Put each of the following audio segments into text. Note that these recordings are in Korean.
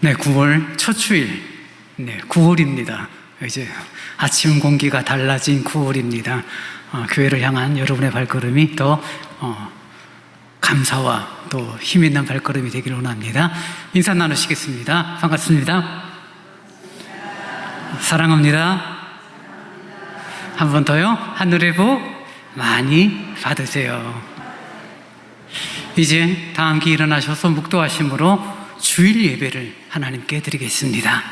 네, 9월 첫 주일. 네, 9월입니다. 이제 아침 공기가 달라진 9월입니다. 교회를 향한 여러분의 발걸음이 더 감사와 또 힘 있는 발걸음이 되기를 원합니다. 인사 나누시겠습니다. 반갑습니다. 사랑합니다. 한 번 더요. 하늘의 복 많이 받으세요. 이제 다 함께 일어나셔서 묵도하심으로 주일 예배를 하나님께 드리겠습니다.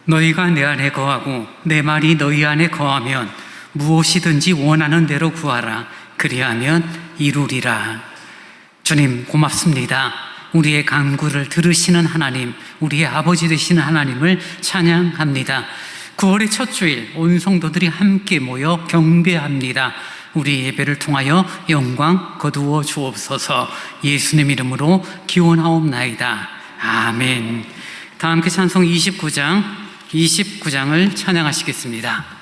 너희가 내 안에 거하고 내 말이 너희 안에 거하면 무엇이든지 원하는 대로 구하라. 그리하면 이루리라. 주님 고맙습니다. 우리의 간구를 들으시는 하나님, 우리의 아버지 되시는 하나님을 찬양합니다. 9월의 첫 주일 온 성도들이 함께 모여 경배합니다. 우리 예배를 통하여 영광 거두어 주옵소서. 예수님 이름으로 기원하옵나이다. 아멘. 다 함께 찬송 29장을 찬양하시겠습니다.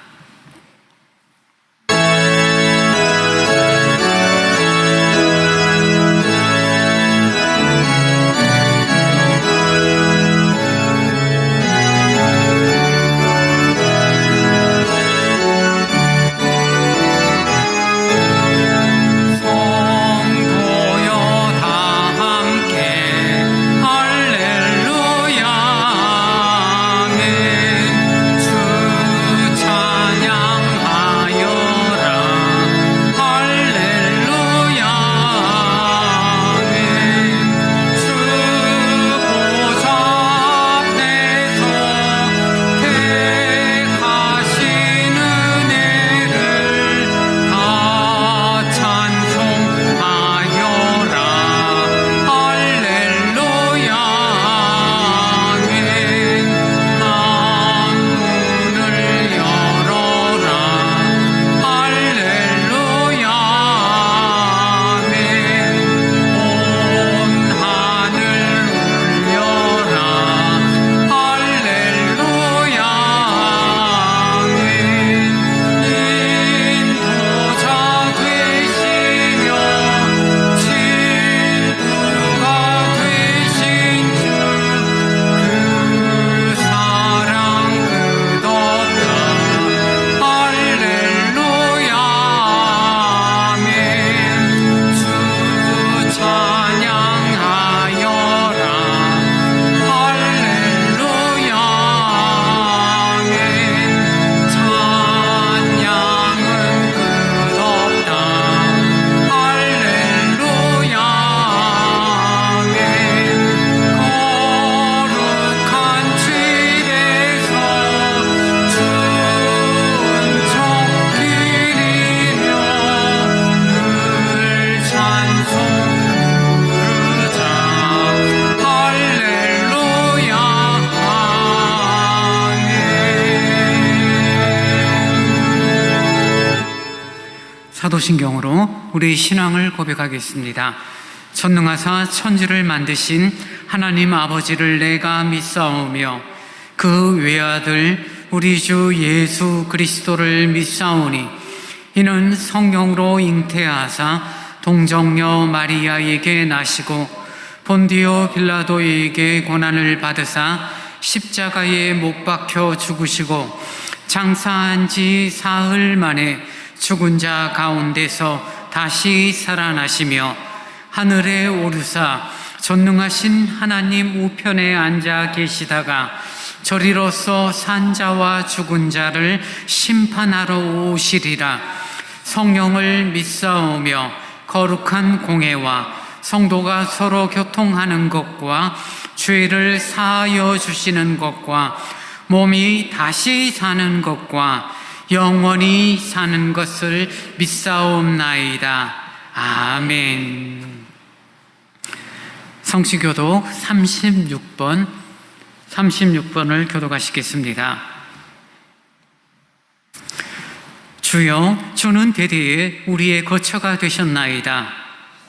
사도신경으로 우리의 신앙을 고백하겠습니다. 전능하사 천지를 만드신 하나님 아버지를 내가 믿사오며 그 외아들 우리 주 예수 그리스도를 믿사오니 이는 성령으로 잉태하사 동정녀 마리아에게 나시고 본디오 빌라도에게 고난을 받으사 십자가에 못 박혀 죽으시고 장사한 지 사흘 만에 죽은 자 가운데서 다시 살아나시며 하늘에 오르사 전능하신 하나님 우편에 앉아 계시다가 저리로서 산자와 죽은 자를 심판하러 오시리라. 성령을 믿사오며 거룩한 공회와 성도가 서로 교통하는 것과 죄를 사하여 주시는 것과 몸이 다시 사는 것과 영원히 사는 것을 믿사옵나이다. 아멘. 성시교독 36번을 교독하시겠습니다. 주여, 주는 대대에 우리의 거처가 되셨나이다.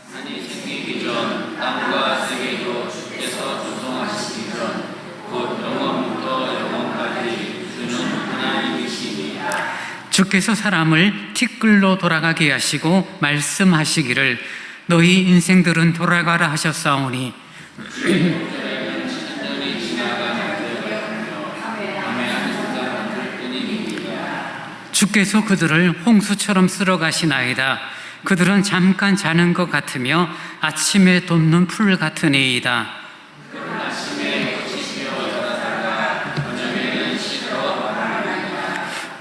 세상이 생기기 전 땅과 세계도 주께서 조성하시기 전 곧 영원부터 영원까지 주는 하나님이시니이다. 주께서 사람을 티끌로 돌아가게 하시고 말씀하시기를 너희 인생들은 돌아가라 하셨사오니 주께서 그들을 홍수처럼 쓸어가시나이다. 그들은 잠깐 자는 것 같으며 아침에 돋는 풀 같으니이다.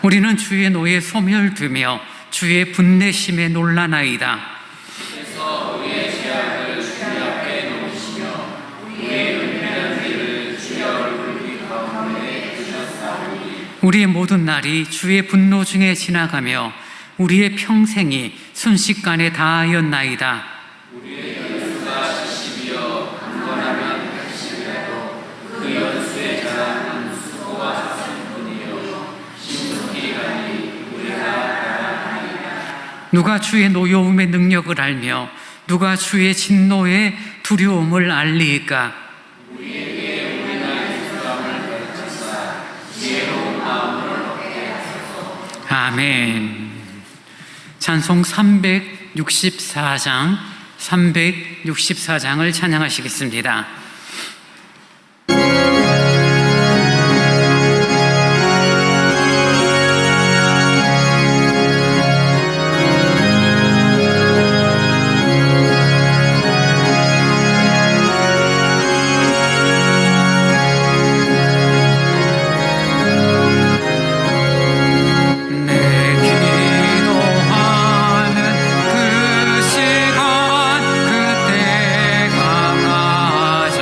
우리는 주의 노에 소멸되며 주의 분내심에 놀라나이다. 우리의 모든 날이 주의 분노 중에 지나가며 우리의 평생이 순식간에 다하였나이다. 우리의 연수가 70이여 강건하면 80이라도 그 연수의 자랑은 수고와 사슬뿐이요 신속히 가니 우리가 알아나이다. 누가 주의 노여움의 능력을 알며 누가 주의 진노의 두려움을 알리이까? 우리에게 우리나라의 소감을 가르치사 지혜로운 마음을 얻게 하소서. 아멘. 찬송 364장을 찬양하시겠습니다. 그 시간 그때가 가자.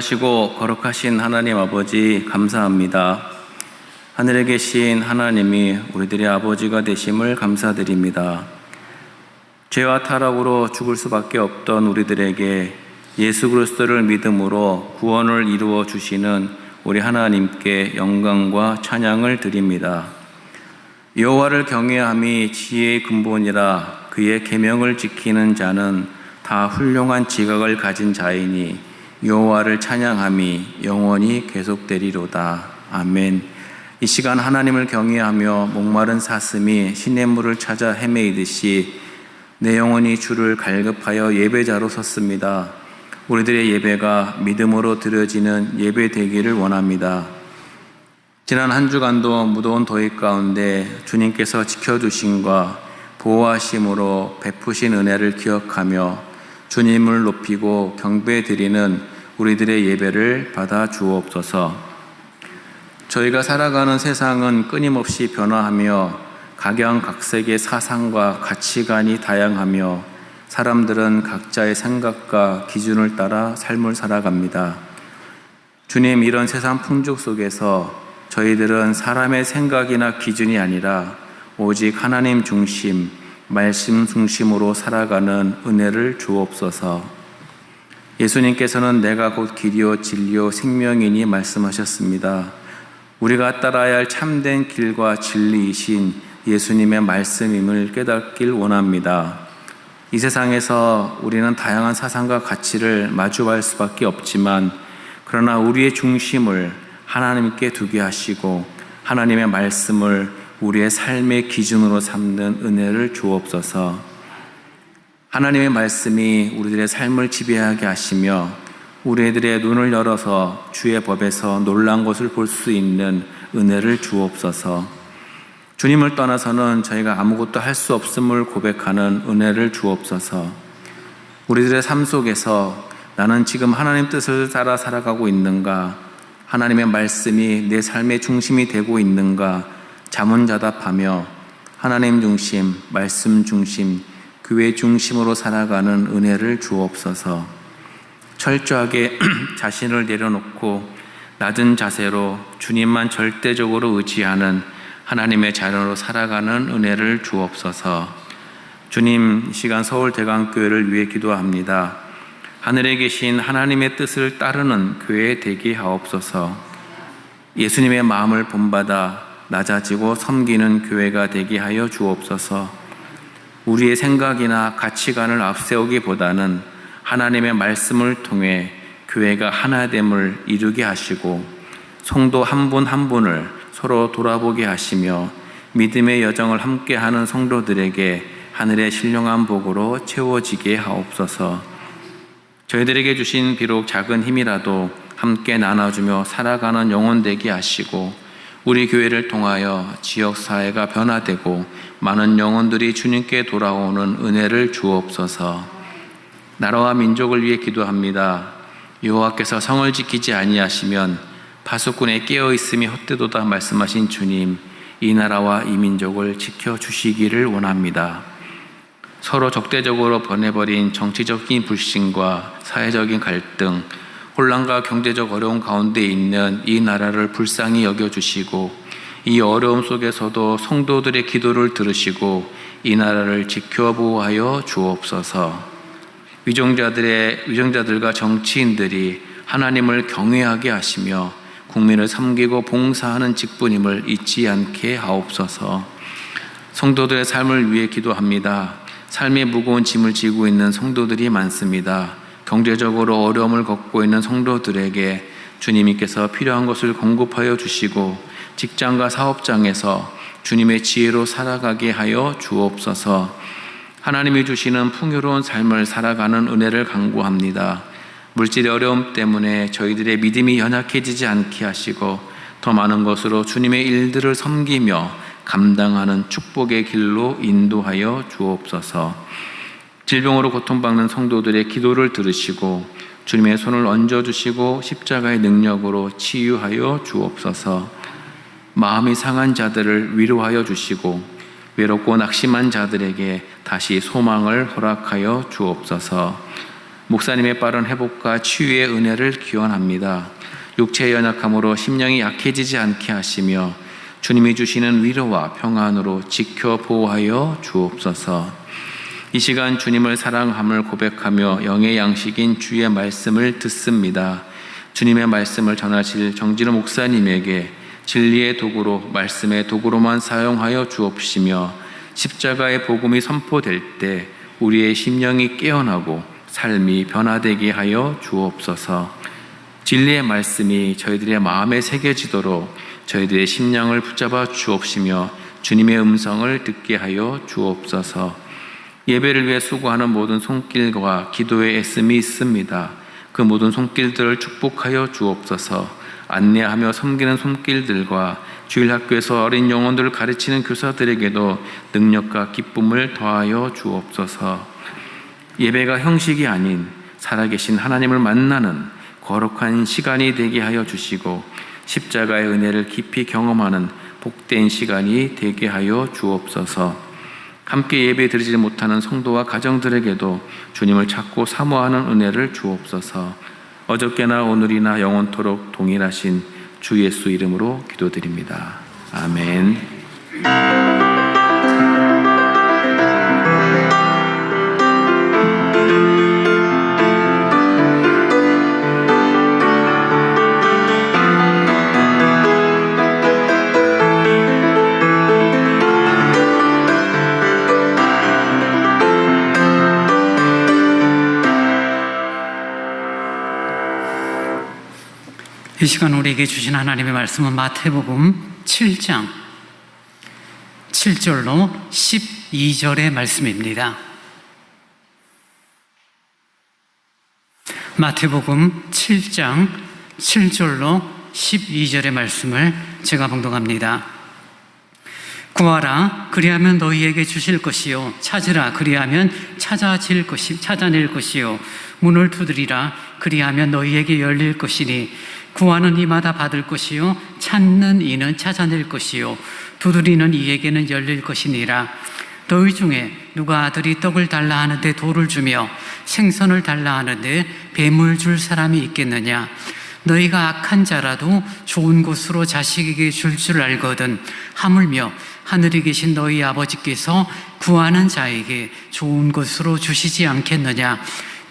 존귀하시고 거룩하신 하나님 아버지 감사합니다. 하늘에 계신 하나님이 우리들의 아버지가 되심을 감사드립니다. 죄와 타락으로 죽을 수밖에 없던 우리들에게 예수 그리스도를 믿음으로 구원을 이루어 주시는 우리 하나님께 영광과 찬양을 드립니다. 여호와를 경외함이 지혜의 근본이라 그의 계명을 지키는 자는 다 훌륭한 지각을 가진 자이니 여호와를 찬양함이 영원히 계속되리로다. 아멘. 이 시간 하나님을 경외하며 목마른 사슴이 시냇물을 찾아 헤매이듯이 내 영혼이 주를 갈급하여 예배자로 섰습니다. 우리들의 예배가 믿음으로 드려지는 예배 되기를 원합니다. 지난 한 주간도 무더운 더위 가운데 주님께서 지켜주심과 보호하심으로 베푸신 은혜를 기억하며 주님을 높이고 경배드리는 우리들의 예배를 받아 주옵소서. 저희가 살아가는 세상은 끊임없이 변화하며 각양각색의 사상과 가치관이 다양하며 사람들은 각자의 생각과 기준을 따라 삶을 살아갑니다. 주님, 이런 세상 풍족 속에서 저희들은 사람의 생각이나 기준이 아니라 오직 하나님 중심, 말씀 중심으로 살아가는 은혜를 주옵소서. 예수님께서는 내가 곧 길이요 진리요 생명이니 말씀하셨습니다. 우리가 따라야 할 참된 길과 진리이신 예수님의 말씀임을 깨닫길 원합니다. 이 세상에서 우리는 다양한 사상과 가치를 마주할 수밖에 없지만 그러나 우리의 중심을 하나님께 두게 하시고 하나님의 말씀을 우리의 삶의 기준으로 삼는 은혜를 주옵소서. 하나님의 말씀이 우리들의 삶을 지배하게 하시며 우리들의 눈을 열어서 주의 법에서 놀라운 것을 볼 수 있는 은혜를 주옵소서. 주님을 떠나서는 저희가 아무것도 할 수 없음을 고백하는 은혜를 주옵소서. 우리들의 삶 속에서 나는 지금 하나님 뜻을 따라 살아가고 있는가? 하나님의 말씀이 내 삶의 중심이 되고 있는가? 자문자답하며 하나님 중심, 말씀 중심, 교회 중심으로 살아가는 은혜를 주옵소서. 철저하게 자신을 내려놓고 낮은 자세로 주님만 절대적으로 의지하는 하나님의 자녀로 살아가는 은혜를 주옵소서. 주님, 이 시간 서울대강교회를 위해 기도합니다. 하늘에 계신 하나님의 뜻을 따르는 교회 되게 하옵소서. 예수님의 마음을 본받아 낮아지고 섬기는 교회가 되게 하여 주옵소서. 우리의 생각이나 가치관을 앞세우기보다는 하나님의 말씀을 통해 교회가 하나됨을 이루게 하시고 성도 한 분 한 분을 서로 돌아보게 하시며 믿음의 여정을 함께하는 성도들에게 하늘의 신령한 복으로 채워지게 하옵소서. 저희들에게 주신 비록 작은 힘이라도 함께 나눠주며 살아가는 영혼 되게 하시고 우리 교회를 통하여 지역사회가 변화되고 많은 영혼들이 주님께 돌아오는 은혜를 주옵소서. 나라와 민족을 위해 기도합니다. 여호와께서 성을 지키지 아니하시면 파수꾼의 깨어있음이 헛되도다 말씀하신 주님, 이 나라와 이 민족을 지켜주시기를 원합니다. 서로 적대적으로 변해버린 정치적인 불신과 사회적인 갈등, 혼란과 경제적 어려움 가운데 있는 이 나라를 불쌍히 여겨주시고 이 어려움 속에서도 성도들의 기도를 들으시고 이 나라를 지켜보호하여 주옵소서. 위정자들과 정치인들이 하나님을 경외하게 하시며 국민을 섬기고 봉사하는 직분임을 잊지 않게 하옵소서. 성도들의 삶을 위해 기도합니다. 삶의 무거운 짐을 지고 있는 성도들이 많습니다. 경제적으로 어려움을 겪고 있는 성도들에게 주님께서 필요한 것을 공급하여 주시고 직장과 사업장에서 주님의 지혜로 살아가게 하여 주옵소서. 하나님이 주시는 풍요로운 삶을 살아가는 은혜를 간구합니다. 물질의 어려움 때문에 저희들의 믿음이 연약해지지 않게 하시고 더 많은 것으로 주님의 일들을 섬기며 감당하는 축복의 길로 인도하여 주옵소서. 질병으로 고통받는 성도들의 기도를 들으시고 주님의 손을 얹어주시고 십자가의 능력으로 치유하여 주옵소서. 마음이 상한 자들을 위로하여 주시고 외롭고 낙심한 자들에게 다시 소망을 허락하여 주옵소서. 목사님의 빠른 회복과 치유의 은혜를 기원합니다. 육체의 연약함으로 심령이 약해지지 않게 하시며 주님이 주시는 위로와 평안으로 지켜 보호하여 주옵소서. 이 시간 주님을 사랑함을 고백하며 영의 양식인 주의 말씀을 듣습니다. 주님의 말씀을 전하실 정진우 목사님에게 진리의 도구로, 말씀의 도구로만 사용하여 주옵시며 십자가의 복음이 선포될 때 우리의 심령이 깨어나고 삶이 변화되게 하여 주옵소서. 진리의 말씀이 저희들의 마음에 새겨지도록 저희들의 심령을 붙잡아 주옵시며 주님의 음성을 듣게 하여 주옵소서. 예배를 위해 수고하는 모든 손길과 기도의 애씀이 있습니다. 그 모든 손길들을 축복하여 주옵소서. 안내하며 섬기는 손길들과 주일학교에서 어린 영혼들을 가르치는 교사들에게도 능력과 기쁨을 더하여 주옵소서. 예배가 형식이 아닌 살아계신 하나님을 만나는 거룩한 시간이 되게 하여 주시고 십자가의 은혜를 깊이 경험하는 복된 시간이 되게 하여 주옵소서. 함께 예배 드리지 못하는 성도와 가정들에게도 주님을 찾고 사모하는 은혜를 주옵소서. 어저께나 오늘이나 영원토록 동일하신 주 예수 이름으로 기도드립니다. 아멘. 이 시간 우리에게 주신 하나님의 말씀은 마태복음 7장 7절로 12절의 말씀입니다. 마태복음 7장 7절로 12절의 말씀을 제가 봉독합니다. 구하라 그리하면 너희에게 주실 것이요 찾으라 그리하면 찾아낼 것이요 문을 두드리라 그리하면 너희에게 열릴 것이니 구하는 이마다 받을 것이요 찾는 이는 찾아낼 것이요 두드리는 이에게는 열릴 것이니라. 너희 중에 누가 아들이 떡을 달라 하는데 돌을 주며 생선을 달라 하는데 뱀을 줄 사람이 있겠느냐? 너희가 악한 자라도 좋은 것으로 자식에게 줄 줄 알거든. 하물며 하늘에 계신 너희 아버지께서 구하는 자에게 좋은 것으로 주시지 않겠느냐?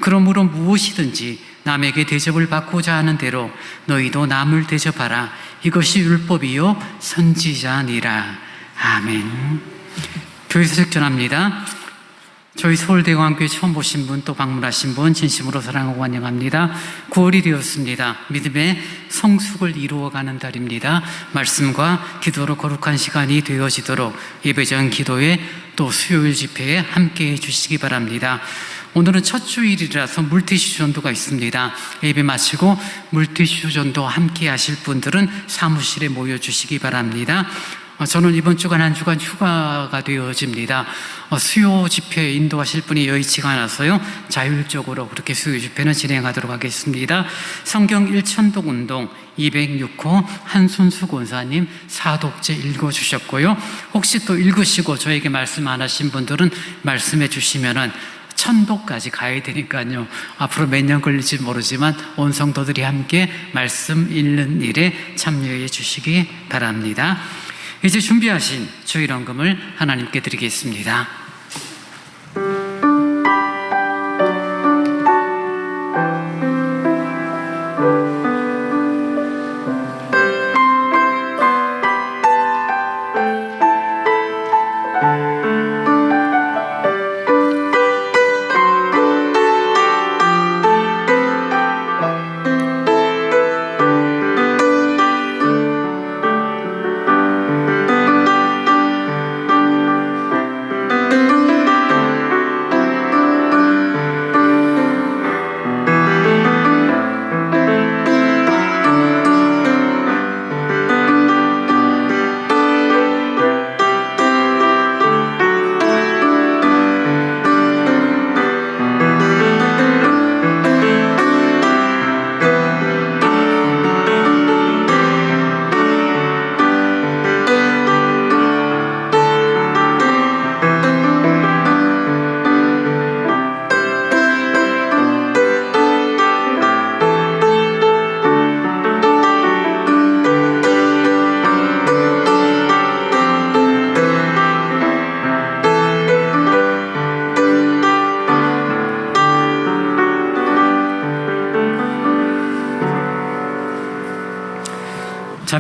그러므로 무엇이든지 남에게 대접을 받고자 하는 대로 너희도 남을 대접하라. 이것이 율법이요 선지자니라. 아멘. 교회사역 전합니다. 저희 서울대공원교회 처음 보신 분 또 방문하신 분 진심으로 사랑하고 환영합니다. 9월이 되었습니다. 믿음의 성숙을 이루어가는 달입니다. 말씀과 기도로 거룩한 시간이 되어지도록 예배전 기도회 또 수요일 집회에 함께해 주시기 바랍니다. 오늘은 첫 주일이라서 물티슈 전도가 있습니다. 예배 마치고 물티슈 전도 함께 하실 분들은 사무실에 모여주시기 바랍니다. 저는 이번 주간 한 주간 휴가가 되어집니다. 수요 집회 인도하실 분이 여의치가 않아서요 자율적으로 그렇게 수요 집회는 진행하도록 하겠습니다. 성경 일천독 운동 206호 한순수 권사님 사독제 읽어주셨고요. 혹시 또 읽으시고 저에게 말씀 안 하신 분들은 말씀해 주시면은 천도까지 가야 되니까요. 앞으로 몇 년 걸릴지 모르지만 온 성도들이 함께 말씀 읽는 일에 참여해 주시기 바랍니다. 이제 준비하신 주일헌금을 하나님께 드리겠습니다.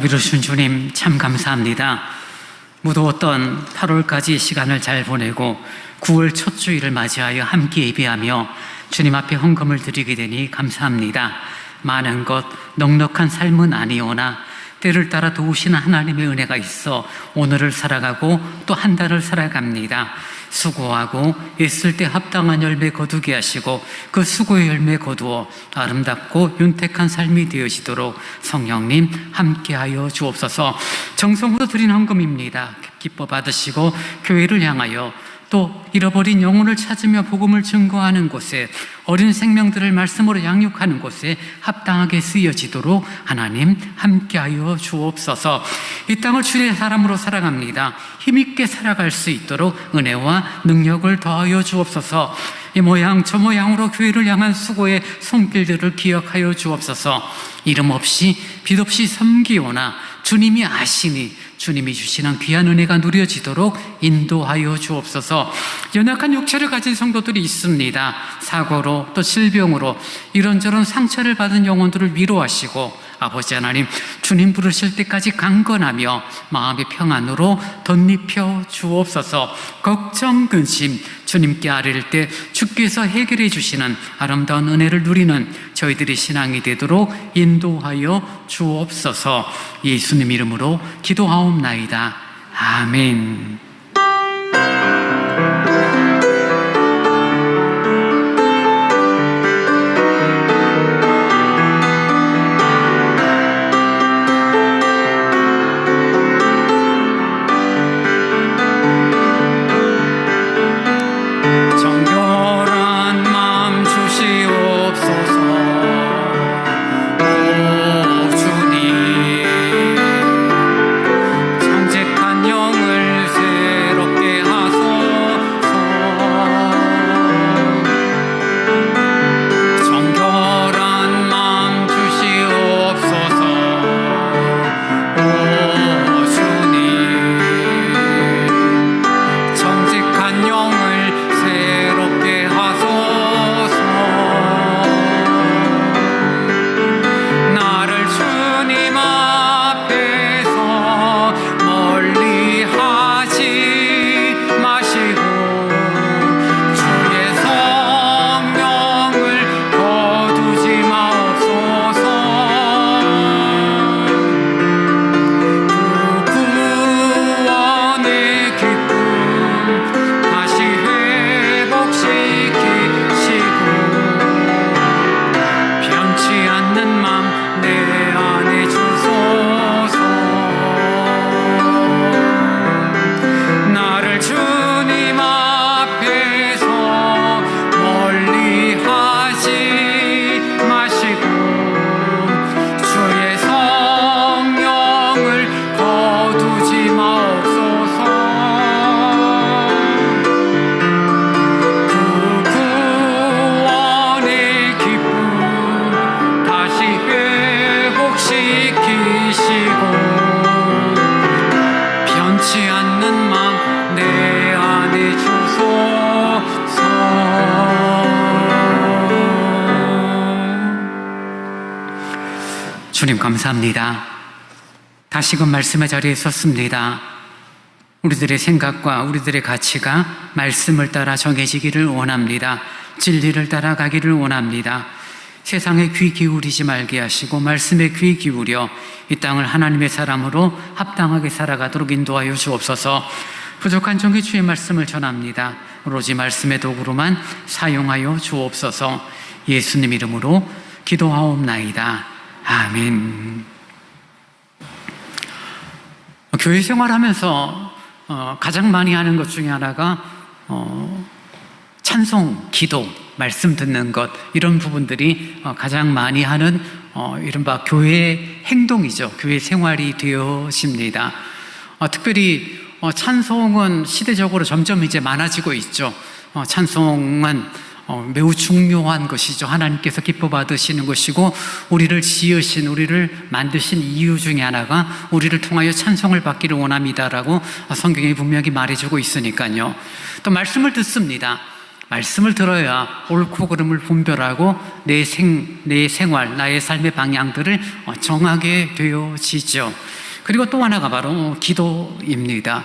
자비로우신 주님 참 감사합니다. 무더웠던 8월까지 시간을 잘 보내고 9월 첫 주일을 맞이하여 함께 예배하며 주님 앞에 헌금을 드리게 되니 감사합니다. 많은 것 넉넉한 삶은 아니오나 때를 따라 도우시는 하나님의 은혜가 있어 오늘을 살아가고 또 한 달을 살아갑니다. 수고하고 애쓸 때 합당한 열매 거두게 하시고 그 수고의 열매 거두어 아름답고 윤택한 삶이 되어지도록 성령님 함께하여 주옵소서. 정성으로 드린 헌금입니다. 기뻐 받으시고 교회를 향하여 또 잃어버린 영혼을 찾으며 복음을 증거하는 곳에 어린 생명들을 말씀으로 양육하는 곳에 합당하게 쓰여지도록 하나님 함께하여 주옵소서. 이 땅을 주의 사람으로 살아갑니다. 힘있게 살아갈 수 있도록 은혜와 능력을 더하여 주옵소서. 이 모양 저 모양으로 교회를 향한 수고의 손길들을 기억하여 주옵소서. 이름 없이 빛 없이 섬기오나 주님이 아시니 주님이 주시는 귀한 은혜가 누려지도록 인도하여 주옵소서. 연약한 육체를 가진 성도들이 있습니다. 사고로 또 질병으로 이런저런 상처를 받은 영혼들을 위로하시고 아버지 하나님 주님 부르실 때까지 강건하며 마음의 평안으로 덧입혀 주옵소서. 걱정 근심 주님께 아뢰릴 때 주께서 해결해 주시는 아름다운 은혜를 누리는 저희들의 신앙이 되도록 인도하여 주옵소서. 예수님 이름으로 기도하옵나이다. 아멘. 주님 감사합니다. 다시금 말씀의 자리에 섰습니다. 우리들의 생각과 우리들의 가치가 말씀을 따라 정해지기를 원합니다. 진리를 따라가기를 원합니다. 세상에 귀 기울이지 말게 하시고 말씀에 귀 기울여 이 땅을 하나님의 사람으로 합당하게 살아가도록 인도하여 주옵소서. 부족한 종이 주의 말씀을 전합니다. 오로지 말씀의 도구로만 사용하여 주옵소서. 예수님 이름으로 기도하옵나이다. 아멘. 교회 생활하면서 가장 많이 하는 것 중에 하나가 찬송, 기도, 말씀 듣는 것, 이런 부분들이 가장 많이 하는 이른바 교회 행동이죠. 교회 생활이 되어집니다. 특별히 찬송은 시대적으로 점점 이제 많아지고 있죠. 찬송은 매우 중요한 것이죠. 하나님께서 기뻐 받으시는 것이고 우리를 지으신, 우리를 만드신 이유 중에 하나가 우리를 통하여 찬송을 받기를 원합니다라고 성경이 분명히 말해주고 있으니까요. 또 말씀을 듣습니다. 말씀을 들어야 옳고 그름을 분별하고 내 생활, 나의 삶의 방향들을 정하게 되어지죠. 그리고 또 하나가 바로 기도입니다.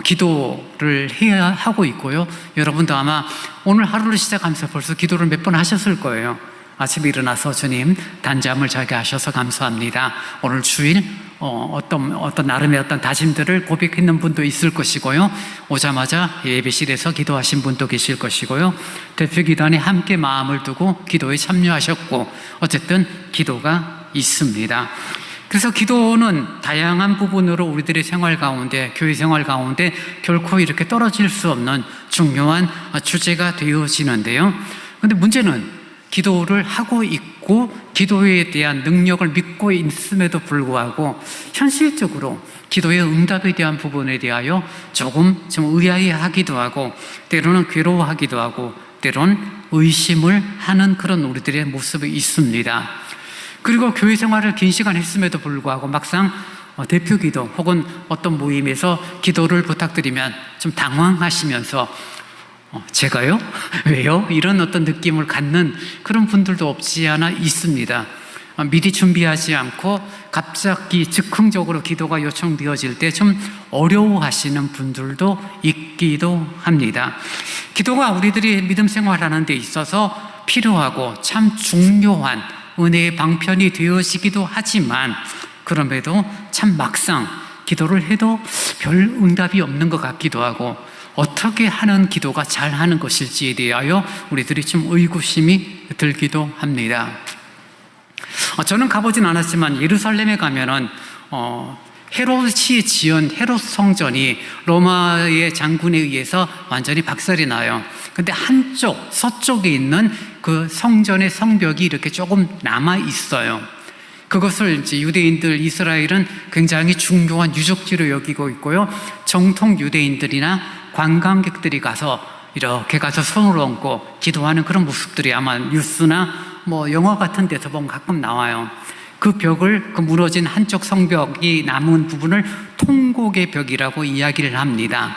기도를 해야 하고 있고요. 여러분도 아마 오늘 하루를 시작하면서 벌써 기도를 몇 번 하셨을 거예요. 아침에 일어나서 주님 단잠을 자게 하셔서 감사합니다. 오늘 주일 어떤 나름의 어떤 다짐들을 고백했는 분도 있을 것이고요. 오자마자 예배실에서 기도하신 분도 계실 것이고요. 대표기도원에 함께 마음을 두고 기도에 참여하셨고 어쨌든 기도가 있습니다. 그래서 기도는 다양한 부분으로 우리들의 생활 가운데, 교회 생활 가운데 결코 이렇게 떨어질 수 없는 중요한 주제가 되어지는데요. 그런데 문제는 기도를 하고 있고 기도에 대한 능력을 믿고 있음에도 불구하고 현실적으로 기도의 응답에 대한 부분에 대하여 조금 좀 의아해하기도 하고 때로는 괴로워하기도 하고 때로는 의심을 하는 그런 우리들의 모습이 있습니다. 그리고 교회 생활을 긴 시간 했음에도 불구하고 막상 대표 기도 혹은 어떤 모임에서 기도를 부탁드리면 좀 당황하시면서 제가요? 왜요? 이런 어떤 느낌을 갖는 그런 분들도 없지 않아 있습니다. 미리 준비하지 않고 갑자기 즉흥적으로 기도가 요청되어질 때 좀 어려워하시는 분들도 있기도 합니다. 기도가 우리들이 믿음 생활하는 데 있어서 필요하고 참 중요한 은혜의 방편이 되어지기도 하지만 그럼에도 참 막상 기도를 해도 별 응답이 없는 것 같기도 하고 어떻게 하는 기도가 잘하는 것일지에 대하여 우리들이 좀 의구심이 들기도 합니다. 저는 가보진 않았지만 예루살렘에 가면은 헤롯이 지은 헤롯 성전이 로마의 장군에 의해서 완전히 박살이 나요. 근데 한쪽 서쪽에 있는 그 성전의 성벽이 이렇게 조금 남아 있어요. 그것을 이제 유대인들, 이스라엘은 굉장히 중요한 유적지로 여기고 있고요. 정통 유대인들이나 관광객들이 이렇게 가서 손을 얹고 기도하는 그런 모습들이 아마 뉴스나 영화 같은 데서 보면 가끔 나와요. 그 무너진 한쪽 성벽이 남은 부분을 통곡의 벽이라고 이야기를 합니다.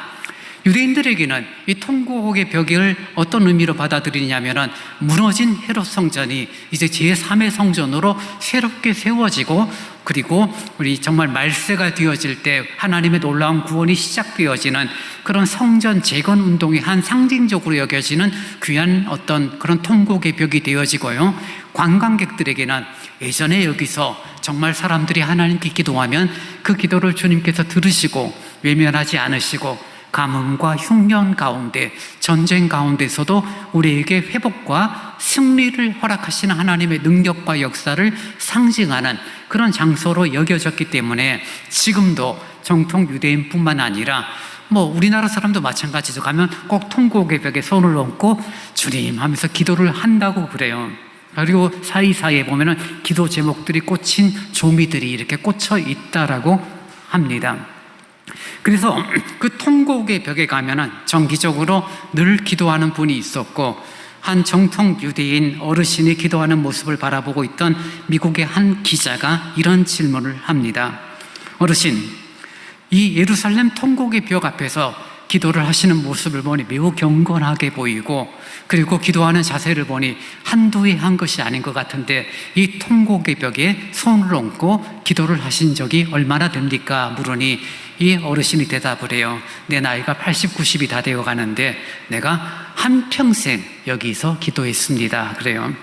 유대인들에게는 이 통곡의 벽을 어떤 의미로 받아들이냐면은 무너진 헤롯 성전이 이제 제3의 성전으로 새롭게 세워지고 그리고 우리 정말 말세가 되어질 때 하나님의 놀라운 구원이 시작되어지는 그런 성전 재건 운동의 한 상징적으로 여겨지는 귀한 어떤 그런 통곡의 벽이 되어지고요. 관광객들에게는 예전에 여기서 정말 사람들이 하나님께 기도하면 그 기도를 주님께서 들으시고 외면하지 않으시고 가뭄과 흉년 가운데 전쟁 가운데서도 우리에게 회복과 승리를 허락하시는 하나님의 능력과 역사를 상징하는 그런 장소로 여겨졌기 때문에 지금도 정통 유대인뿐만 아니라 우리나라 사람도 마찬가지죠. 가면 꼭 통곡의 벽에 손을 얹고 주님 하면서 기도를 한다고 그래요. 그리고 사이사이에 보면은 기도 제목들이 꽂힌 조미들이 이렇게 꽂혀 있다라고 합니다. 그래서 그 통곡의 벽에 가면은 정기적으로 늘 기도하는 분이 있었고 한 정통 유대인 어르신이 기도하는 모습을 바라보고 있던 미국의 한 기자가 이런 질문을 합니다. 어르신, 이 예루살렘 통곡의 벽 앞에서 기도를 하시는 모습을 보니 매우 경건하게 보이고 그리고 기도하는 자세를 보니 한두 해 한 것이 아닌 것 같은데 이 통곡의 벽에 손을 얹고 기도를 하신 적이 얼마나 됩니까? 물으니 이 어르신이 대답을 해요. 내 나이가 80, 90이 다 되어 가는데 내가 한평생 여기서 기도했습니다. 그래요.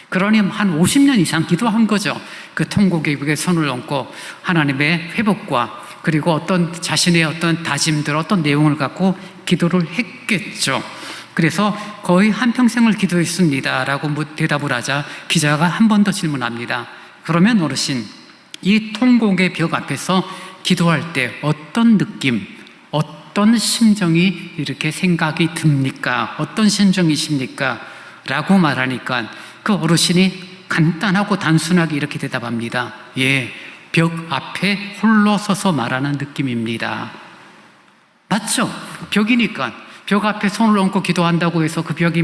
그러니 한 50년 이상 기도한 거죠. 그 통곡의 벽에 손을 얹고 하나님의 회복과 그리고 어떤 자신의 어떤 다짐들, 어떤 내용을 갖고 기도를 했겠죠. 그래서 거의 한평생을 기도했습니다 라고 대답을 하자 기자가 한 번 더 질문합니다. 그러면 어르신, 이 통곡의 벽 앞에서 기도할 때 어떤 느낌, 어떤 심정이 이렇게 생각이 듭니까? 어떤 심정이십니까? 라고 말하니까 그 어르신이 간단하고 단순하게 이렇게 대답합니다. 예, 벽 앞에 홀로 서서 말하는 느낌입니다. 맞죠? 벽이니까 벽 앞에 손을 얹고 기도한다고 해서 그 벽이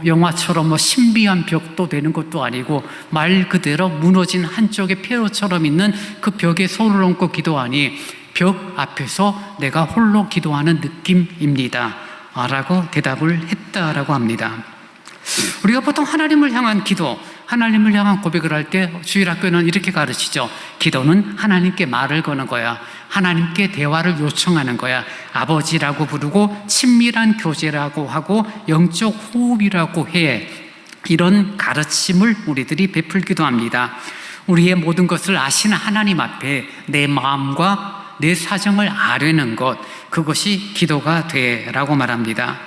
영화처럼 신비한 벽도 되는 것도 아니고 말 그대로 무너진 한쪽의 폐허처럼 있는 그 벽에 손을 얹고 기도하니 벽 앞에서 내가 홀로 기도하는 느낌입니다 라고 대답을 했다라고 합니다. 우리가 보통 하나님을 향한 기도, 하나님을 향한 고백을 할 때 주일학교는 이렇게 가르치죠. 기도는 하나님께 말을 거는 거야. 하나님께 대화를 요청하는 거야. 아버지라고 부르고 친밀한 교제라고 하고 영적 호흡이라고 해. 이런 가르침을 우리들이 베풀기도 합니다. 우리의 모든 것을 아시는 하나님 앞에 내 마음과 내 사정을 아뢰는 것, 그것이 기도가 돼라고 말합니다.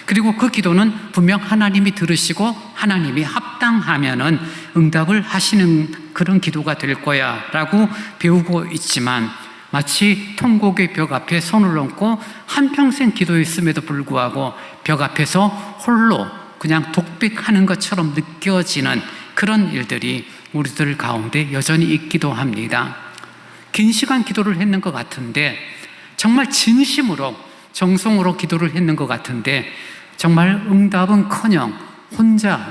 그리고 그 기도는 분명 하나님이 들으시고 하나님이 합당하면은 응답을 하시는 그런 기도가 될 거야 라고 배우고 있지만, 마치 통곡의 벽 앞에 손을 얹고 한평생 기도했음에도 불구하고 벽 앞에서 홀로 그냥 독백하는 것처럼 느껴지는 그런 일들이 우리들 가운데 여전히 있기도 합니다. 긴 시간 기도를 했는 것 같은데, 정말 진심으로 정성으로 기도를 했는 것 같은데, 정말 응답은커녕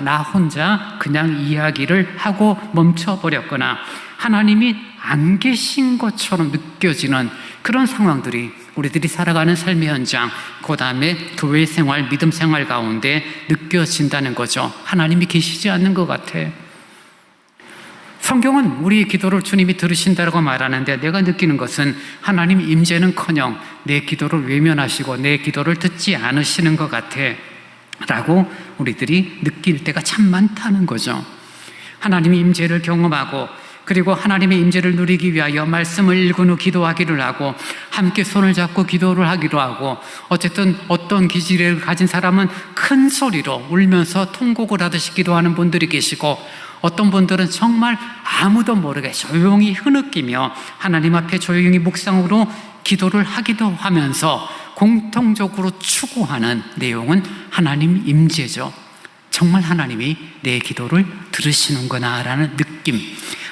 나 혼자 그냥 이야기를 하고 멈춰버렸거나 하나님이 안 계신 것처럼 느껴지는 그런 상황들이 우리들이 살아가는 삶의 현장, 그 다음에 교회 생활, 믿음 생활 가운데 느껴진다는 거죠. 하나님이 계시지 않는 것 같아. 성경은 우리의 기도를 주님이 들으신다고 말하는데, 내가 느끼는 것은 하나님 임재는커녕 내 기도를 외면하시고 내 기도를 듣지 않으시는 것 같아 라고 우리들이 느낄 때가 참 많다는 거죠. 하나님의 임재를 경험하고, 그리고 하나님의 임재를 누리기 위하여 말씀을 읽은 후 기도하기를 하고, 함께 손을 잡고 기도를 하기로 하고, 어쨌든 어떤 기질을 가진 사람은 큰 소리로 울면서 통곡을 하듯이 기도하는 분들이 계시고, 어떤 분들은 정말 아무도 모르게 조용히 흐느끼며 하나님 앞에 조용히 묵상으로 기도를 하기도 하면서 공통적으로 추구하는 내용은 하나님 임재죠. 정말 하나님이 내 기도를 들으시는구나 라는 느낌,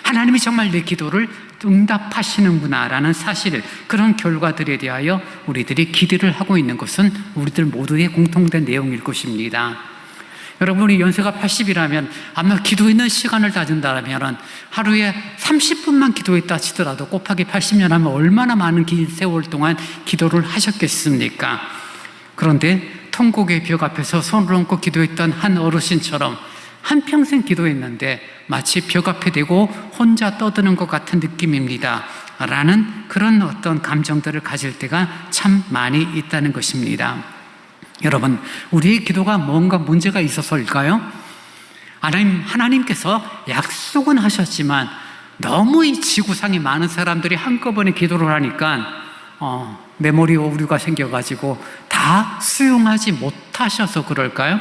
하나님이 정말 내 기도를 응답하시는구나 라는 사실, 그런 결과들에 대하여 우리들이 기대를 하고 있는 것은 우리들 모두의 공통된 내용일 것입니다. 여러분이 연세가 80이라면 아마 기도 있는 시간을 따진다면 하루에 30분만 기도했다 치더라도 곱하기 80년 하면 얼마나 많은 긴 세월 동안 기도를 하셨겠습니까? 그런데 통곡의 벽 앞에서 손을 얹고 기도했던 한 어르신처럼 한평생 기도했는데 마치 벽 앞에 대고 혼자 떠드는 것 같은 느낌입니다 라는 그런 어떤 감정들을 가질 때가 참 많이 있다는 것입니다. 여러분, 우리의 기도가 뭔가 문제가 있어서일까요? 하나님께서 약속은 하셨지만 너무 이 지구상에 많은 사람들이 한꺼번에 기도를 하니까 메모리 오류가 생겨가지고 다 수용하지 못하셔서 그럴까요?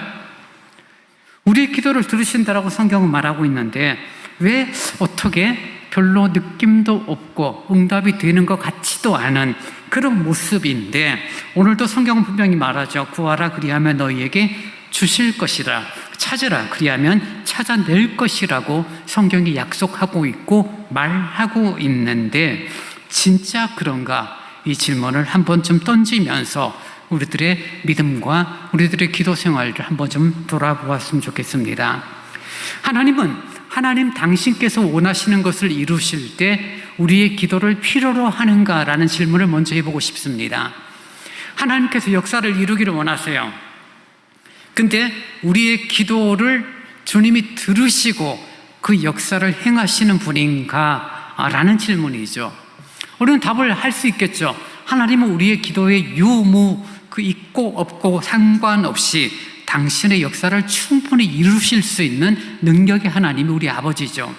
우리의 기도를 들으신다라고 성경은 말하고 있는데, 왜 어떻게 별로 느낌도 없고 응답이 되는 것 같지도 않은 그런 모습인데, 오늘도 성경은 분명히 말하죠. 구하라 그리하면 너희에게 주실 것이라, 찾으라 그리하면 찾아낼 것이라고 성경이 약속하고 있고 말하고 있는데, 진짜 그런가? 이 질문을 한 번쯤 던지면서 우리들의 믿음과 우리들의 기도 생활을 한번 좀 돌아보았으면 좋겠습니다. 하나님 당신께서 원하시는 것을 이루실 때 우리의 기도를 필요로 하는가라는 질문을 먼저 해보고 싶습니다. 하나님께서 역사를 이루기를 원하세요. 근데 우리의 기도를 주님이 들으시고 그 역사를 행하시는 분인가? 라는 질문이죠. 우리는 답을 할 수 있겠죠. 하나님은 우리의 기도의 유무, 그 있고 없고 상관없이 당신의 역사를 충분히 이루실 수 있는 능력의 하나님이 우리 아버지죠.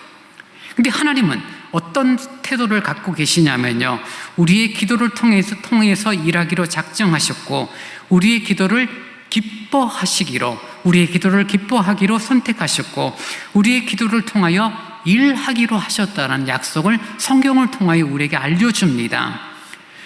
근데 하나님은 어떤 태도를 갖고 계시냐면요, 우리의 기도를 통해서 일하기로 작정하셨고, 우리의 기도를 기뻐하기로 선택하셨고, 우리의 기도를 통하여 일하기로 하셨다는 약속을 성경을 통하여 우리에게 알려줍니다.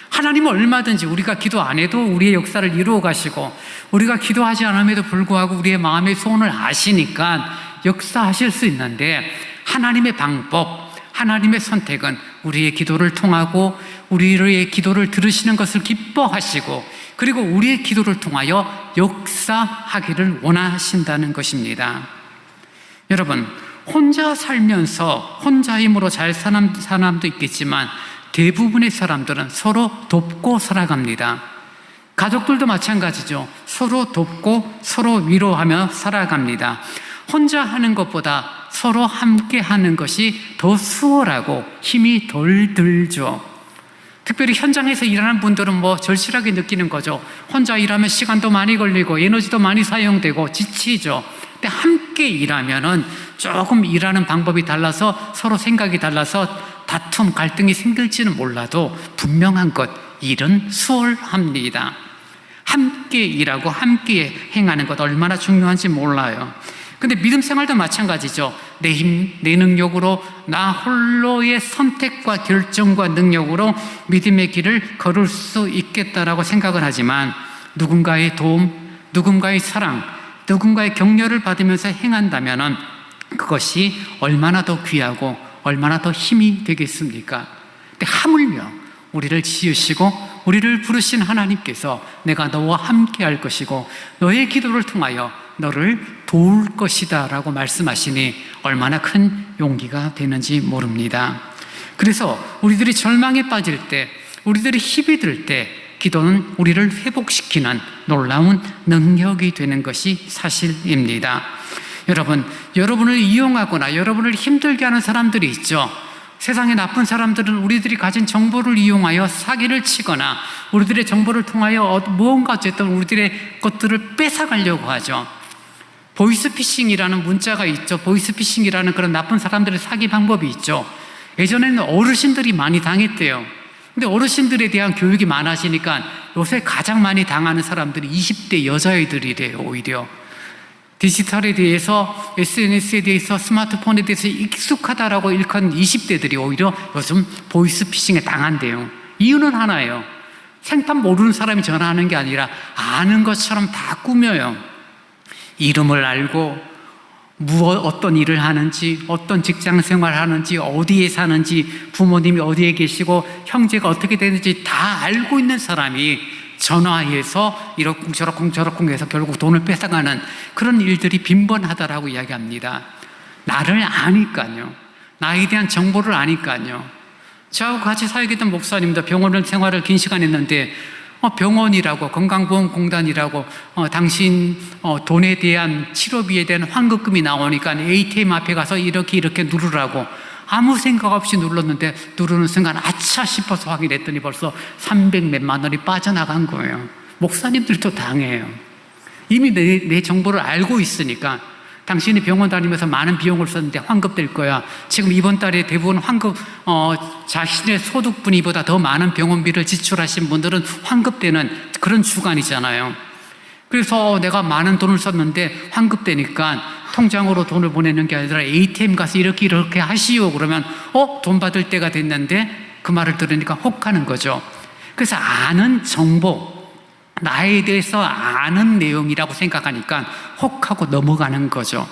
하나님은 얼마든지 우리가 기도 안 해도 우리의 역사를 이루어 가시고, 우리가 기도하지 않음에도 불구하고 우리의 마음의 소원을 아시니까 역사하실 수 있는데, 하나님의 방법, 하나님의 선택은 우리의 기도를 통하고 우리의 기도를 들으시는 것을 기뻐하시고, 그리고 우리의 기도를 통하여 역사하기를 원하신다는 것입니다. 여러분, 혼자 살면서 혼자 힘으로 잘 사는 사람도 있겠지만 대부분의 사람들은 서로 돕고 살아갑니다. 가족들도 마찬가지죠. 서로 돕고 서로 위로하며 살아갑니다. 혼자 하는 것보다 서로 함께 하는 것이 더 수월하고 힘이 덜 들죠. 특별히 현장에서 일하는 분들은 뭐 절실하게 느끼는 거죠. 혼자 일하면 시간도 많이 걸리고 에너지도 많이 사용되고 지치죠. 근데 함께 일하면은 조금 일하는 방법이 달라서 서로 생각이 달라서 다툼, 갈등이 생길지는 몰라도 분명한 것, 일은 수월합니다. 함께 일하고 함께 행하는 것 얼마나 중요한지 몰라요. 근데 믿음 생활도 마찬가지죠. 내 힘, 내 능력으로, 나 홀로의 선택과 결정과 능력으로 믿음의 길을 걸을 수 있겠다라고 생각을 하지만 누군가의 도움, 누군가의 사랑, 누군가의 격려를 받으면서 행한다면 그것이 얼마나 더 귀하고 얼마나 더 힘이 되겠습니까? 근데 하물며 우리를 지으시고 우리를 부르신 하나님께서 내가 너와 함께 할 것이고 너의 기도를 통하여 너를 도울 것이다 라고 말씀하시니 얼마나 큰 용기가 되는지 모릅니다. 그래서 우리들이 절망에 빠질 때, 우리들이 힘이 들 때 기도는 우리를 회복시키는 놀라운 능력이 되는 것이 사실입니다. 여러분, 여러분을 이용하거나 여러분을 힘들게 하는 사람들이 있죠. 세상의 나쁜 사람들은 우리들이 가진 정보를 이용하여 사기를 치거나 우리들의 정보를 통하여 무언가 어쨌든 우리들의 것들을 뺏어가려고 하죠. 보이스피싱이라는 문자가 있죠. 보이스피싱이라는 그런 나쁜 사람들의 사기 방법이 있죠. 예전에는 어르신들이 많이 당했대요. 근데 어르신들에 대한 교육이 많아지니까 요새 가장 많이 당하는 사람들이 20대 여자애들이래요. 오히려 디지털에 대해서, SNS에 대해서, 스마트폰에 대해서 익숙하다라고 일컫는 20대들이 오히려 요즘 보이스피싱에 당한대요. 이유는 하나예요. 생판 모르는 사람이 전화하는 게 아니라 아는 것처럼 다 꾸며요. 이름을 알고 어떤 일을 하는지, 어떤 직장 생활을 하는지, 어디에 사는지, 부모님이 어디에 계시고 형제가 어떻게 되는지 다 알고 있는 사람이 전화해서 이러쿵저러쿵 해서 결국 돈을 뺏어가는 그런 일들이 빈번하다라고 이야기합니다. 나를 아니까요. 나에 대한 정보를 아니까요. 저하고 같이 사역했던 목사님도 병원 생활을 긴 시간 했는데 병원이라고, 건강보험공단이라고 당신 돈에 대한 치료비에 대한 환급금이 나오니까 ATM 앞에 가서 이렇게 누르라고 아무 생각 없이 눌렀는데 누르는 순간 아차 싶어서 확인했더니 벌써 300몇만 원이 빠져나간 거예요. 목사님들도 당해요. 이미 내 정보를 알고 있으니까 당신이 병원 다니면서 많은 비용을 썼는데 환급될 거야. 지금 이번 달에 대부분 자신의 소득분위보다 더 많은 병원비를 지출하신 분들은 환급되는 그런 주간이잖아요. 그래서 내가 많은 돈을 썼는데 환급되니까 통장으로 돈을 보내는 게 아니라 ATM 가서 이렇게 하시오. 그러면 돈 받을 때가 됐는데 그 말을 들으니까 혹하는 거죠. 그래서 아는 정보, 나에 대해서 아는 내용이라고 생각하니까 혹하고 넘어가는 거죠.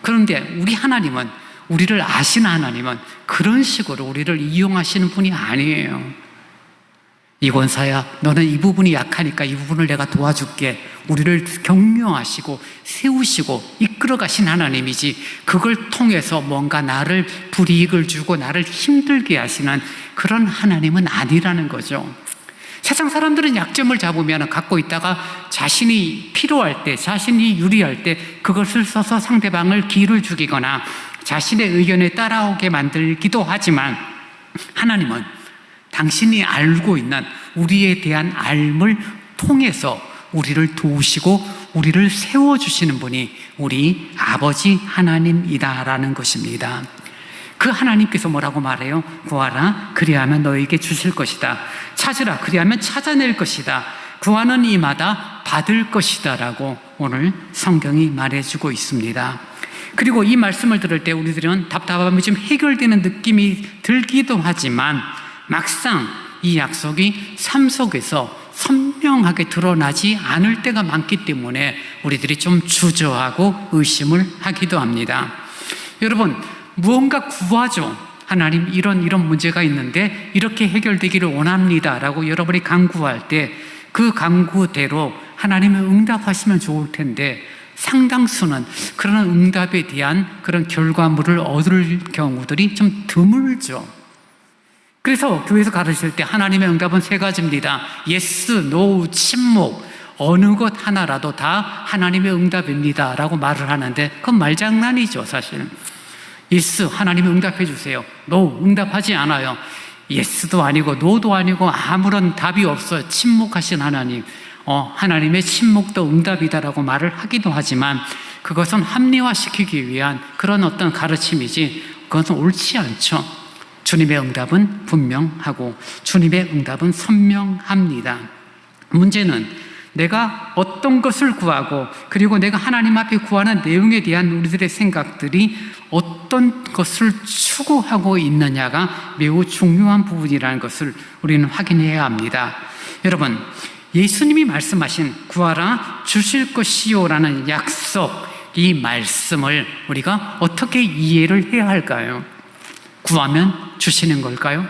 그런데 우리 하나님은, 우리를 아시는 하나님은 그런 식으로 우리를 이용하시는 분이 아니에요. 이권사야, 너는 이 부분이 약하니까 이 부분을 내가 도와줄게. 우리를 격려하시고 세우시고 이끌어 가신 하나님이지, 그걸 통해서 뭔가 나를 불이익을 주고 나를 힘들게 하시는 그런 하나님은 아니라는 거죠. 세상 사람들은 약점을 잡으면 갖고 있다가 자신이 필요할 때, 자신이 유리할 때 그것을 써서 상대방을 기회를 죽이거나 자신의 의견에 따라오게 만들기도 하지만, 하나님은 당신이 알고 있는 우리에 대한 알을 통해서 우리를 도우시고 우리를 세워주시는 분이 우리 아버지 하나님이다라는 것입니다. 그 하나님께서 뭐라고 말해요? 구하라, 그리하면 너에게 주실 것이다. 찾으라, 그리하면 찾아낼 것이다. 구하는 이마다 받을 것이다 라고 오늘 성경이 말해주고 있습니다. 그리고 이 말씀을 들을 때 우리들은 답답함이 좀 해결되는 느낌이 들기도 하지만 막상 이 약속이 삶 속에서 선명하게 드러나지 않을 때가 많기 때문에 우리들이 좀 주저하고 의심을 하기도 합니다. 여러분, 무언가 구하죠. 하나님, 이런 문제가 있는데 이렇게 해결되기를 원합니다 라고 여러분이 간구할 때 그 간구대로 하나님은 응답하시면 좋을 텐데 상당수는 그런 응답에 대한 그런 결과물을 얻을 경우들이 좀 드물죠. 그래서 교회에서 가르칠 때 하나님의 응답은 세 가지입니다. yes, no, 침묵. 어느 것 하나라도 다 하나님의 응답입니다 라고 말을 하는데 그건 말장난이죠, 사실. 예스, 하나님이 응답해 주세요. 노, 응답하지 않아요. 예스도 아니고 노도 아니고 아무런 답이 없어요. 침묵하신 하나님. 하나님의 침묵도 응답이다라고 말을 하기도 하지만 그것은 합리화시키기 위한 그런 어떤 가르침이지 그것은 옳지 않죠. 주님의 응답은 분명하고 주님의 응답은 선명합니다. 문제는 내가 어떤 것을 구하고 그리고 내가 하나님 앞에 구하는 내용에 대한 우리들의 생각들이 어떤 것을 추구하고 있느냐가 매우 중요한 부분이라는 것을 우리는 확인해야 합니다. 여러분, 예수님이 말씀하신 구하라 주실 것이요라는 약속, 이 말씀을 우리가 어떻게 이해를 해야 할까요? 구하면 주시는 걸까요?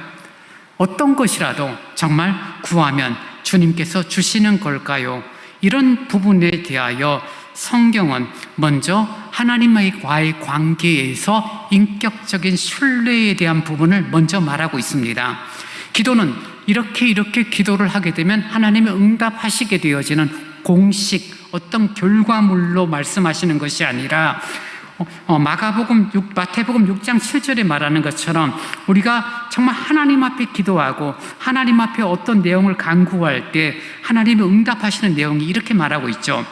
어떤 것이라도 정말 구하면 주님께서 주시는 걸까요? 이런 부분에 대하여 성경은 먼저 하나님과의 관계에서 인격적인 신뢰에 대한 부분을 먼저 말하고 있습니다. 기도는 이렇게 기도를 하게 되면 하나님이 응답하시게 되어지는 공식, 어떤 결과물로 말씀하시는 것이 아니라 마태복음 6장 7절에 말하는 것처럼 우리가 정말 하나님 앞에 기도하고 하나님 앞에 어떤 내용을 간구할 때 하나님이 응답하시는 내용이 이렇게 말하고 있죠.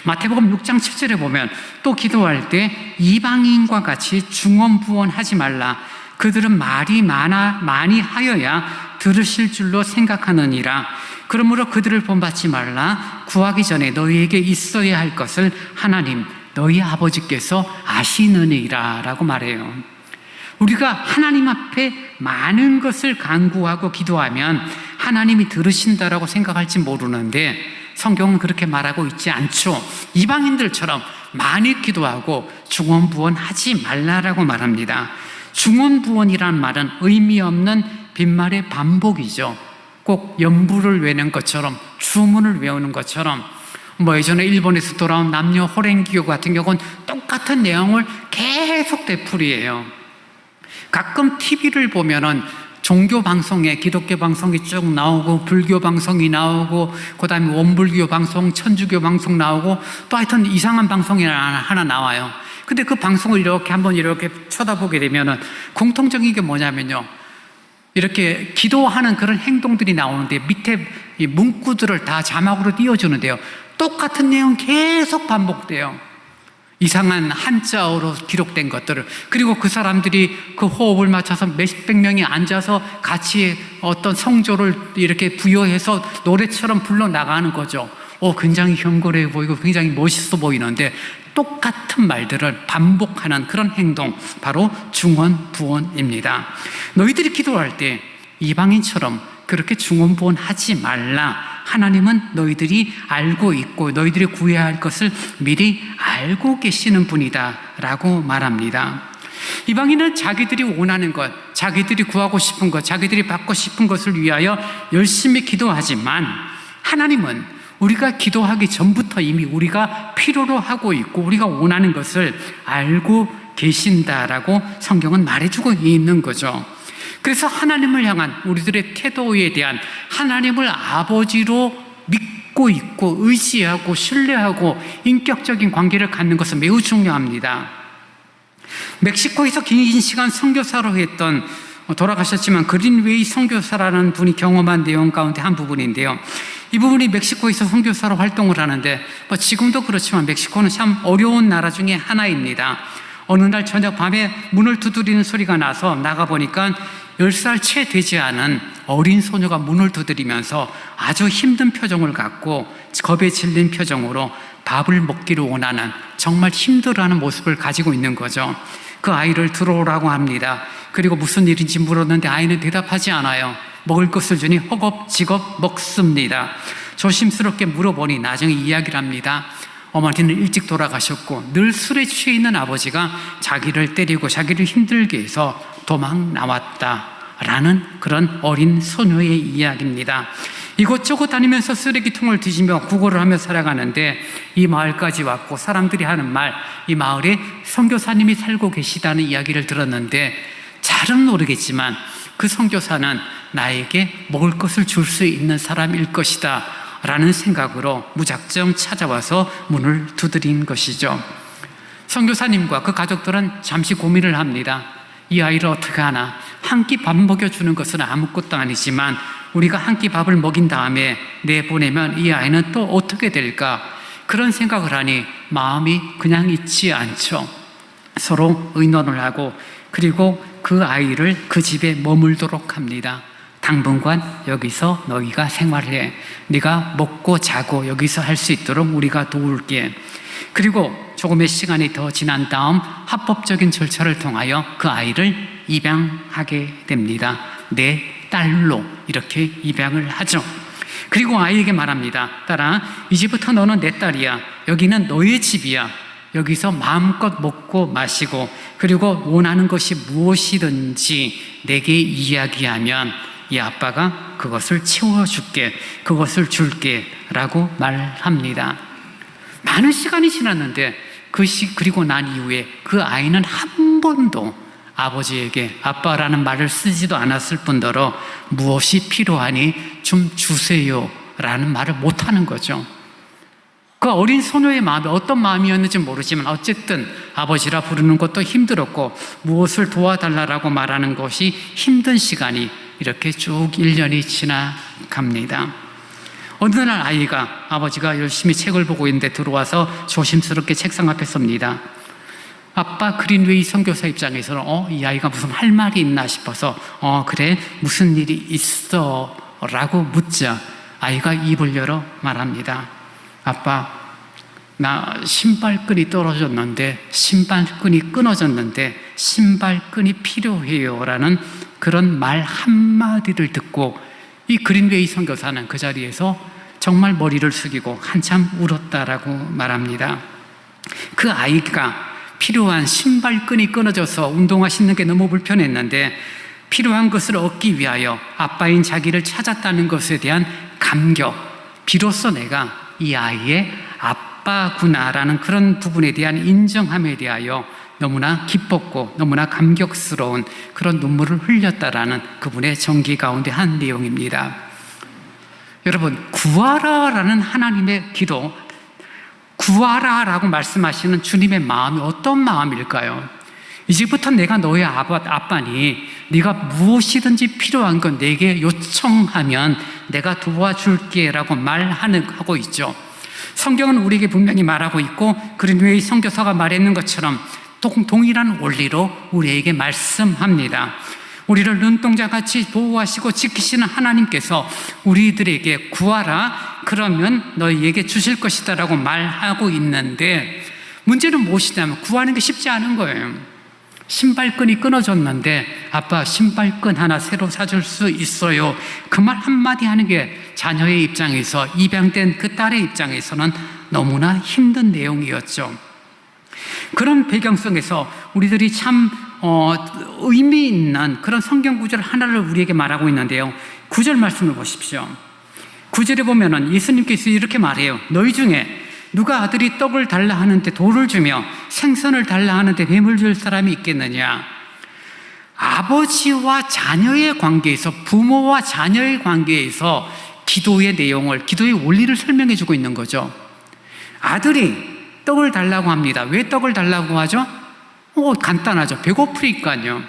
마태복음 6장 7절에 보면 또 기도할 때 이방인과 같이 중언부언하지 말라. 그들은 말이 많이 하여야 들으실 줄로 생각하느니라. 그러므로 그들을 본받지 말라. 구하기 전에 너희에게 있어야 할 것을 하나님 너희 아버지께서 아시느니라 라고 말해요. 우리가 하나님 앞에 많은 것을 간구하고 기도하면 하나님이 들으신다라고 생각할지 모르는데 성경은 그렇게 말하고 있지 않죠. 이방인들처럼 많이 기도하고 중언부언하지 말라라고 말합니다. 중언부언이란 말은 의미 없는 빈말의 반복이죠. 꼭 연부를 외우는 것처럼, 주문을 외우는 것처럼, 예전에 일본에서 돌아온 남녀 호랭기교 같은 경우는 똑같은 내용을 계속 되풀이해요. 가끔 TV를 보면은 종교 방송에 기독교 방송이 쭉 나오고 불교 방송이 나오고 그다음에 원불교 방송, 천주교 방송 나오고 또 하여튼 이상한 방송이 하나 나와요. 근데 그 방송을 한번 이렇게 쳐다보게 되면은 공통적인 게 뭐냐면요. 이렇게 기도하는 그런 행동들이 나오는데 밑에 이 문구들을 다 자막으로 띄워주는데요. 똑같은 내용 계속 반복돼요. 이상한 한자어로 기록된 것들을. 그리고 그 사람들이 그 호흡을 맞춰서 몇백 명이 앉아서 같이 어떤 성조를 이렇게 부여해서 노래처럼 불러나가는 거죠. 굉장히 현골해 보이고 굉장히 멋있어 보이는데 똑같은 말들을 반복하는 그런 행동, 바로 중언부언입니다. 너희들이 기도할 때 이방인처럼 그렇게 중언부언하지 말라. 하나님은 너희들이 알고 있고 너희들이 구해야 할 것을 미리 알고 계시는 분이다 라고 말합니다. 이방인은 자기들이 원하는 것, 자기들이 구하고 싶은 것, 자기들이 받고 싶은 것을 위하여 열심히 기도하지만 하나님은 우리가 기도하기 전부터 이미 우리가 필요로 하고 있고 우리가 원하는 것을 알고 계신다라고 성경은 말해주고 있는 거죠. 그래서 하나님을 향한 우리들의 태도에 대한 하나님을 아버지로 믿고 있고 의지하고 신뢰하고 인격적인 관계를 갖는 것은 매우 중요합니다. 멕시코에서 긴 시간 선교사로 했던 돌아가셨지만 그린웨이 선교사라는 분이 경험한 내용 가운데 한 부분인데요. 이 부분이 멕시코에서 선교사로 활동을 하는데 지금도 그렇지만 멕시코는 참 어려운 나라 중에 하나입니다. 어느 날 저녁 밤에 문을 두드리는 소리가 나서 나가보니까 10살 채 되지 않은 어린 소녀가 문을 두드리면서 아주 힘든 표정을 갖고 겁에 질린 표정으로 밥을 먹기를 원하는 정말 힘들어하는 모습을 가지고 있는 거죠. 그 아이를 들어오라고 합니다. 그리고 무슨 일인지 물었는데 아이는 대답하지 않아요. 먹을 것을 주니 허겁지겁 먹습니다. 조심스럽게 물어보니 나중에 이야기를 합니다. 어머니는 일찍 돌아가셨고 늘 술에 취해 있는 아버지가 자기를 때리고 자기를 힘들게 해서 도망 나왔다라는 그런 어린 소녀의 이야기입니다. 이곳저곳 다니면서 쓰레기통을 뒤지며 구걸을 하며 살아가는데 이 마을까지 왔고 사람들이 하는 말, 이 마을에 선교사님이 살고 계시다는 이야기를 들었는데 잘은 모르겠지만 그 선교사는 나에게 먹을 것을 줄 수 있는 사람일 것이다 라는 생각으로 무작정 찾아와서 문을 두드린 것이죠. 선교사님과 그 가족들은 잠시 고민을 합니다. 이 아이를 어떻게 하나? 한 끼 밥 먹여주는 것은 아무것도 아니지만 우리가 한 끼 밥을 먹인 다음에 내보내면 이 아이는 또 어떻게 될까? 그런 생각을 하니 마음이 그냥 있지 않죠. 서로 의논을 하고 그리고 그 아이를 그 집에 머물도록 합니다. 당분간 여기서 너희가 생활해. 네가 먹고 자고 여기서 할 수 있도록 우리가 도울게. 그리고 조금의 시간이 더 지난 다음 합법적인 절차를 통하여 그 아이를 입양하게 됩니다. 내 딸로 이렇게 입양을 하죠. 그리고 아이에게 말합니다. 딸아, 이제부터 너는 내 딸이야. 여기는 너의 집이야. 여기서 마음껏 먹고 마시고 그리고 원하는 것이 무엇이든지 내게 이야기하면 이 아빠가 그것을 채워줄게, 그것을 줄게 라고 말합니다. 많은 시간이 지났는데 그리고 난 이후에 그 아이는 한 번도 아버지에게 아빠라는 말을 쓰지도 않았을 뿐더러 무엇이 필요하니 좀 주세요 라는 말을 못하는 거죠. 그 어린 소녀의 마음이 어떤 마음이었는지 모르지만 어쨌든 아버지라 부르는 것도 힘들었고 무엇을 도와달라고 말하는 것이 힘든 시간이 이렇게 쭉 1년이 지나갑니다. 어느 날 아이가 아버지가 열심히 책을 보고 있는데 들어와서 조심스럽게 책상 앞에 섭니다. 아빠 그린웨이 선교사 입장에서는 이 아이가 무슨 할 말이 있나 싶어서 그래 무슨 일이 있어? 라고 묻자 아이가 입을 열어 말합니다. 아빠, 나 신발끈이 떨어졌는데 신발끈이 끊어졌는데 신발끈이 필요해요 라는 그런 말 한마디를 듣고 이 그린웨이 선교사는 그 자리에서 정말 머리를 숙이고 한참 울었다라고 말합니다. 그 아이가 필요한 신발끈이 끊어져서 운동화 신는 게 너무 불편했는데 필요한 것을 얻기 위하여 아빠인 자기를 찾았다는 것에 대한 감격, 비로소 내가 이 아이의 아빠구나라는 그런 부분에 대한 인정함에 대하여 너무나 기뻤고 너무나 감격스러운 그런 눈물을 흘렸다라는 그분의 정기 가운데 한 내용입니다. 여러분, 구하라라는 하나님의 기도, 구하라라고 말씀하시는 주님의 마음이 어떤 마음일까요? 이제부터 내가 너의 아빠니 네가 무엇이든지 필요한 건 내게 요청하면 내가 도와줄게 라고 말하고 있죠. 성경은 우리에게 분명히 말하고 있고 그린웨이 선교사가 말했는 것처럼 동일한 원리로 우리에게 말씀합니다. 우리를 눈동자같이 보호하시고 지키시는 하나님께서 우리들에게 구하라 그러면 너희에게 주실 것이다 라고 말하고 있는데 문제는 무엇이냐면 구하는 게 쉽지 않은 거예요. 신발끈이 끊어졌는데 아빠 신발끈 하나 새로 사줄 수 있어요. 그 말 한마디 하는 게 자녀의 입장에서 입양된 그 딸의 입장에서는 너무나 힘든 내용이었죠. 그런 배경 속에서 우리들이 참 의미 있는 그런 성경 구절 하나를 우리에게 말하고 있는데요. 9절 말씀을 보십시오. 9절에 보면은 예수님께서 이렇게 말해요. 너희 중에 누가 아들이 떡을 달라 하는데 돌을 주며 생선을 달라 하는데 뱀을 줄 사람이 있겠느냐? 아버지와 자녀의 관계에서, 부모와 자녀의 관계에서 기도의 내용을, 기도의 원리를 설명해 주고 있는 거죠. 아들이 떡을 달라고 합니다. 왜 떡을 달라고 하죠? 간단하죠. 배고프니까요.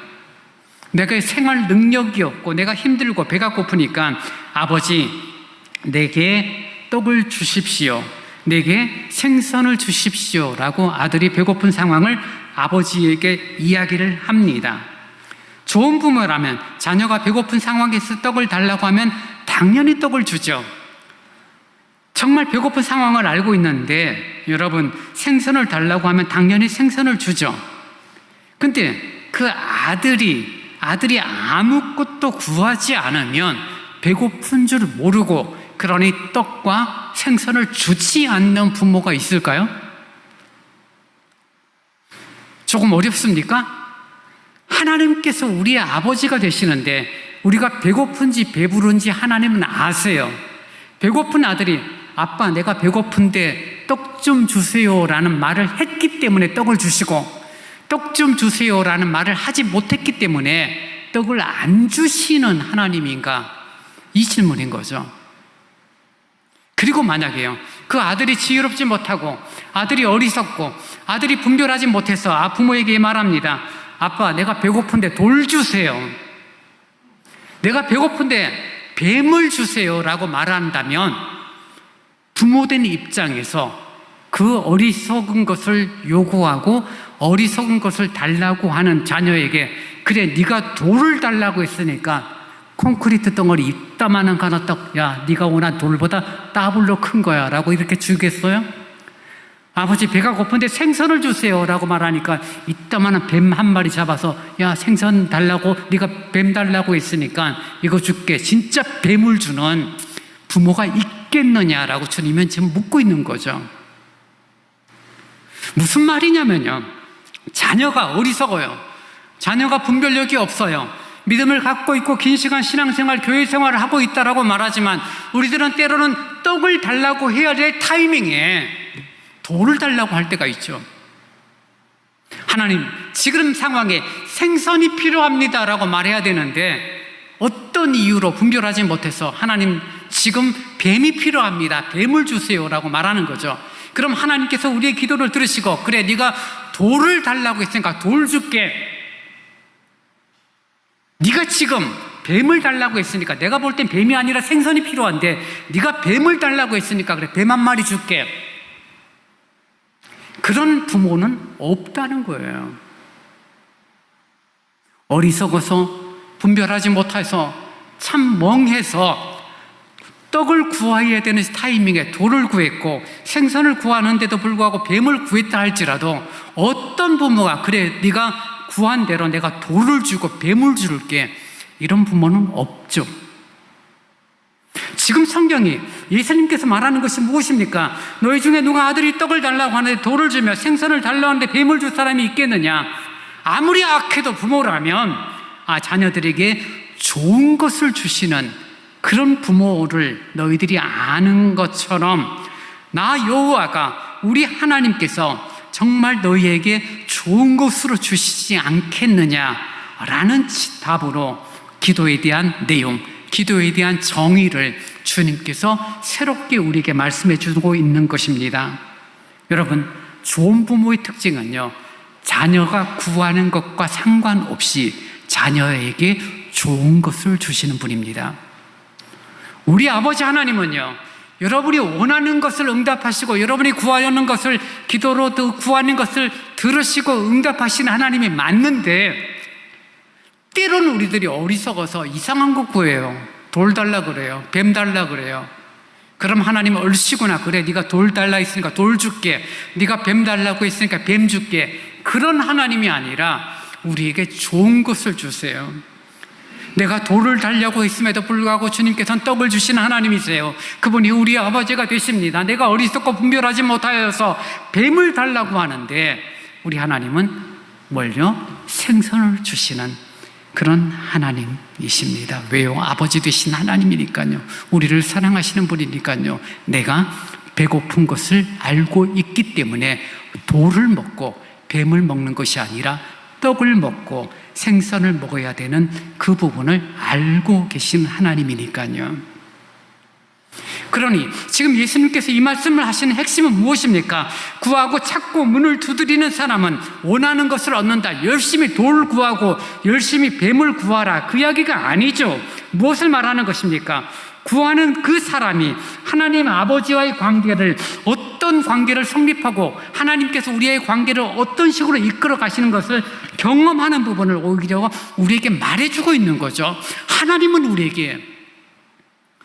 내가 생활 능력이 없고 내가 힘들고 배가 고프니까 아버지 내게 떡을 주십시오. 내게 생선을 주십시오 라고 아들이 배고픈 상황을 아버지에게 이야기를 합니다. 좋은 부모라면 자녀가 배고픈 상황에서 떡을 달라고 하면 당연히 떡을 주죠. 정말 배고픈 상황을 알고 있는데 여러분 생선을 달라고 하면 당연히 생선을 주죠. 근데 그 아들이 아무것도 구하지 않으면 배고픈 줄 모르고 그러니 떡과 생선을 주지 않는 부모가 있을까요? 조금 어렵습니까? 하나님께서 우리의 아버지가 되시는데 우리가 배고픈지 배부른지 하나님은 아세요. 배고픈 아들이 아빠 내가 배고픈데 떡 좀 주세요 라는 말을 했기 때문에 떡을 주시고 떡 좀 주세요 라는 말을 하지 못했기 때문에 떡을 안 주시는 하나님인가? 이 질문인 거죠. 그리고 만약에요, 그 아들이 지혜롭지 못하고 아들이 어리석고 아들이 분별하지 못해서 부모에게 말합니다. 아빠, 내가 배고픈데 돌 주세요. 내가 배고픈데 뱀을 주세요 라고 말한다면 부모된 입장에서 그 어리석은 것을 요구하고 어리석은 것을 달라고 하는 자녀에게, 그래 네가 돌을 달라고 했으니까 콘크리트 덩어리 이따만한 가나떡, 야 네가 원한 돌보다 더블로 큰 거야 라고 이렇게 주겠어요? 아버지, 배가 고픈데 생선을 주세요 라고 말하니까 이따만한 뱀 한 마리 잡아서, 야 생선 달라고, 네가 뱀 달라고 했으니까 이거 줄게, 진짜 뱀을 주는 부모가 있겠느냐라고 주님은 지금 묻고 있는 거죠. 무슨 말이냐면요, 자녀가 어리석어요. 자녀가 분별력이 없어요. 믿음을 갖고 있고 긴 시간 신앙생활, 교회생활을 하고 있다라고 말하지만 우리들은 때로는 떡을 달라고 해야 될 타이밍에 돌을 달라고 할 때가 있죠. 하나님, 지금 상황에 생선이 필요합니다라고 말해야 되는데 어떤 이유로 분별하지 못해서 하나님, 지금 뱀이 필요합니다, 뱀을 주세요라고 말하는 거죠. 그럼 하나님께서 우리의 기도를 들으시고, 그래 네가 돌을 달라고 했으니까 돌 줄게. 네가 지금 뱀을 달라고 했으니까, 내가 볼 땐 뱀이 아니라 생선이 필요한데 네가 뱀을 달라고 했으니까 그래 뱀 한 마리 줄게. 그런 부모는 없다는 거예요. 어리석어서 분별하지 못해서 참 멍해서 떡을 구해야 되는 타이밍에 돌을 구했고 생선을 구하는데도 불구하고 뱀을 구했다 할지라도 어떤 부모가 그래 네가 구한 대로 내가 돌을 주고 뱀을 줄게, 이런 부모는 없죠. 지금 성경이 예수님께서 말하는 것이 무엇입니까? 너희 중에 누가 아들이 떡을 달라고 하는데 돌을 주며 생선을 달라고 하는데 뱀을 줄 사람이 있겠느냐? 아무리 악해도 부모라면 자녀들에게 좋은 것을 주시는 그런 부모를 너희들이 아는 것처럼 나 여호와가 우리 하나님께서 정말 너희에게 좋은 것으로 주시지 않겠느냐라는 답으로 기도에 대한 내용, 기도에 대한 정의를 주님께서 새롭게 우리에게 말씀해 주고 있는 것입니다. 여러분, 좋은 부모의 특징은요, 자녀가 구하는 것과 상관없이 자녀에게 좋은 것을 주시는 분입니다. 우리 아버지 하나님은요, 여러분이 원하는 것을 응답하시고 여러분이 구하려는 것을 기도로 구하는 것을 들으시고 응답하시는 하나님이 맞는데, 때로는 우리들이 어리석어서 이상한 거 구해요. 돌 달라 그래요, 뱀 달라 그래요. 그럼 하나님 얼씨구나, 그래 네가 돌 달라 했으니까 돌 줄게, 네가 뱀 달라고 했으니까 뱀 줄게. 그런 하나님이 아니라 우리에게 좋은 것을 주세요. 내가 돌을 달라고 했음에도 불구하고 주님께서는 떡을 주시는 하나님이세요. 그분이 우리 아버지가 되십니다. 내가 어리석고 분별하지 못하여서 뱀을 달라고 하는데 우리 하나님은 뭘요? 생선을 주시는 그런 하나님이십니다. 왜요? 아버지 되신 하나님이니까요. 우리를 사랑하시는 분이니까요. 내가 배고픈 것을 알고 있기 때문에 돌을 먹고 뱀을 먹는 것이 아니라 떡을 먹고 생선을 먹어야 되는 그 부분을 알고 계신 하나님이니까요. 그러니 지금 예수님께서 이 말씀을 하시는 핵심은 무엇입니까? 구하고 찾고 문을 두드리는 사람은 원하는 것을 얻는다. 열심히 돌 구하고 열심히 뱀을 구하라, 그 이야기가 아니죠. 무엇을 말하는 것입니까? 구하는 그 사람이 하나님 아버지와의 관계를, 어떤 관계를 성립하고 하나님께서 우리의 관계를 어떤 식으로 이끌어 가시는 것을 경험하는 부분을 오히려 우리에게 말해주고 있는 거죠. 하나님은 우리에게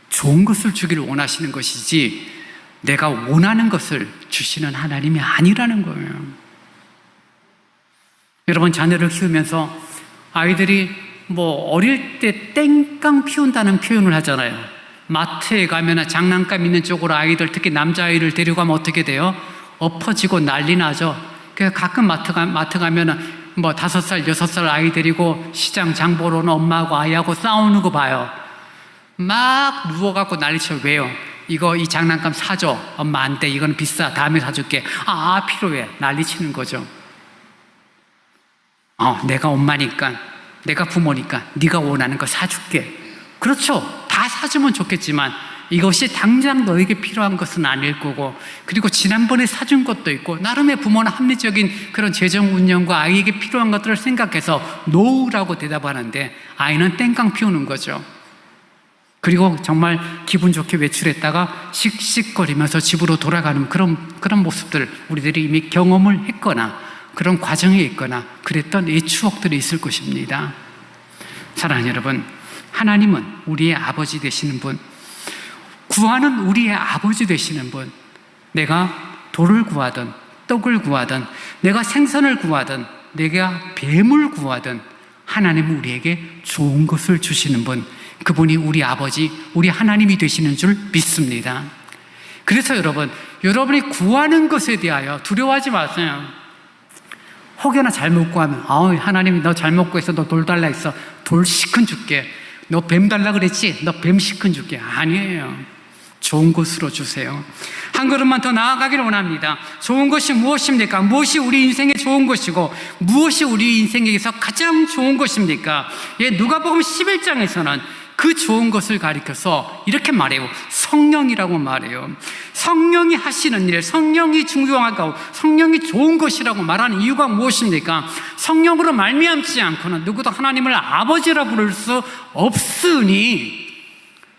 좋은 것을 주기를 원하시는 것이지 내가 원하는 것을 주시는 하나님이 아니라는 거예요. 여러분, 자녀를 키우면서 아이들이 어릴 때 땡깡 피운다는 표현을 하잖아요. 마트에 가면 장난감 있는 쪽으로 아이들, 특히 남자아이를 데려가면 어떻게 돼요? 엎어지고 난리 나죠. 그래서 가끔 마트 가면 5살, 6살 아이 데리고 시장 장 보러 오는 엄마하고 아이하고 싸우는 거 봐요. 막 누워갖고 난리쳐. 왜요? 이 장난감 사줘. 엄마 안 돼, 이건 비싸, 다음에 사줄게. 필요해. 난리치는 거죠. 내가 엄마니까, 내가 부모니까 네가 원하는 거 사줄게. 그렇죠. 다 사주면 좋겠지만 이것이 당장 너에게 필요한 것은 아닐 거고, 그리고 지난번에 사준 것도 있고, 나름의 부모는 합리적인 그런 재정 운영과 아이에게 필요한 것들을 생각해서 노라고 대답하는데 아이는 땡깡 피우는 거죠. 그리고 정말 기분 좋게 외출했다가 씩씩거리면서 집으로 돌아가는 그런 모습들, 우리들이 이미 경험을 했거나 그런 과정에 있거나 그랬던 이 추억들이 있을 것입니다. 사랑하는 여러분, 하나님은 우리의 아버지 되시는 분, 구하는 우리의 아버지 되시는 분, 내가 돌을 구하든 떡을 구하든 내가 생선을 구하든 내가 뱀을 구하든 하나님은 우리에게 좋은 것을 주시는 분, 그분이 우리 아버지, 우리 하나님이 되시는 줄 믿습니다. 그래서 여러분이 구하는 것에 대하여 두려워하지 마세요. 혹여나 잘못 구하면 하나님이 너 잘못 구해서 너 돌 달라 했어. 돌 시큰 줄게. 너 뱀 달라 그랬지? 너 뱀 시큰 줄게. 아니에요. 좋은 것으로 주세요. 한 걸음만 더 나아가기를 원합니다. 좋은 것이 무엇입니까? 무엇이 우리 인생에 좋은 것이고 무엇이 우리 인생에서 가장 좋은 것입니까? 누가복음 11장에서는 그 좋은 것을 가리켜서 이렇게 말해요. 성령이라고 말해요. 성령이 하시는 일, 성령이 중요하고 성령이 좋은 것이라고 말하는 이유가 무엇입니까? 성령으로 말미암지 않고는 누구도 하나님을 아버지라 부를 수 없으니,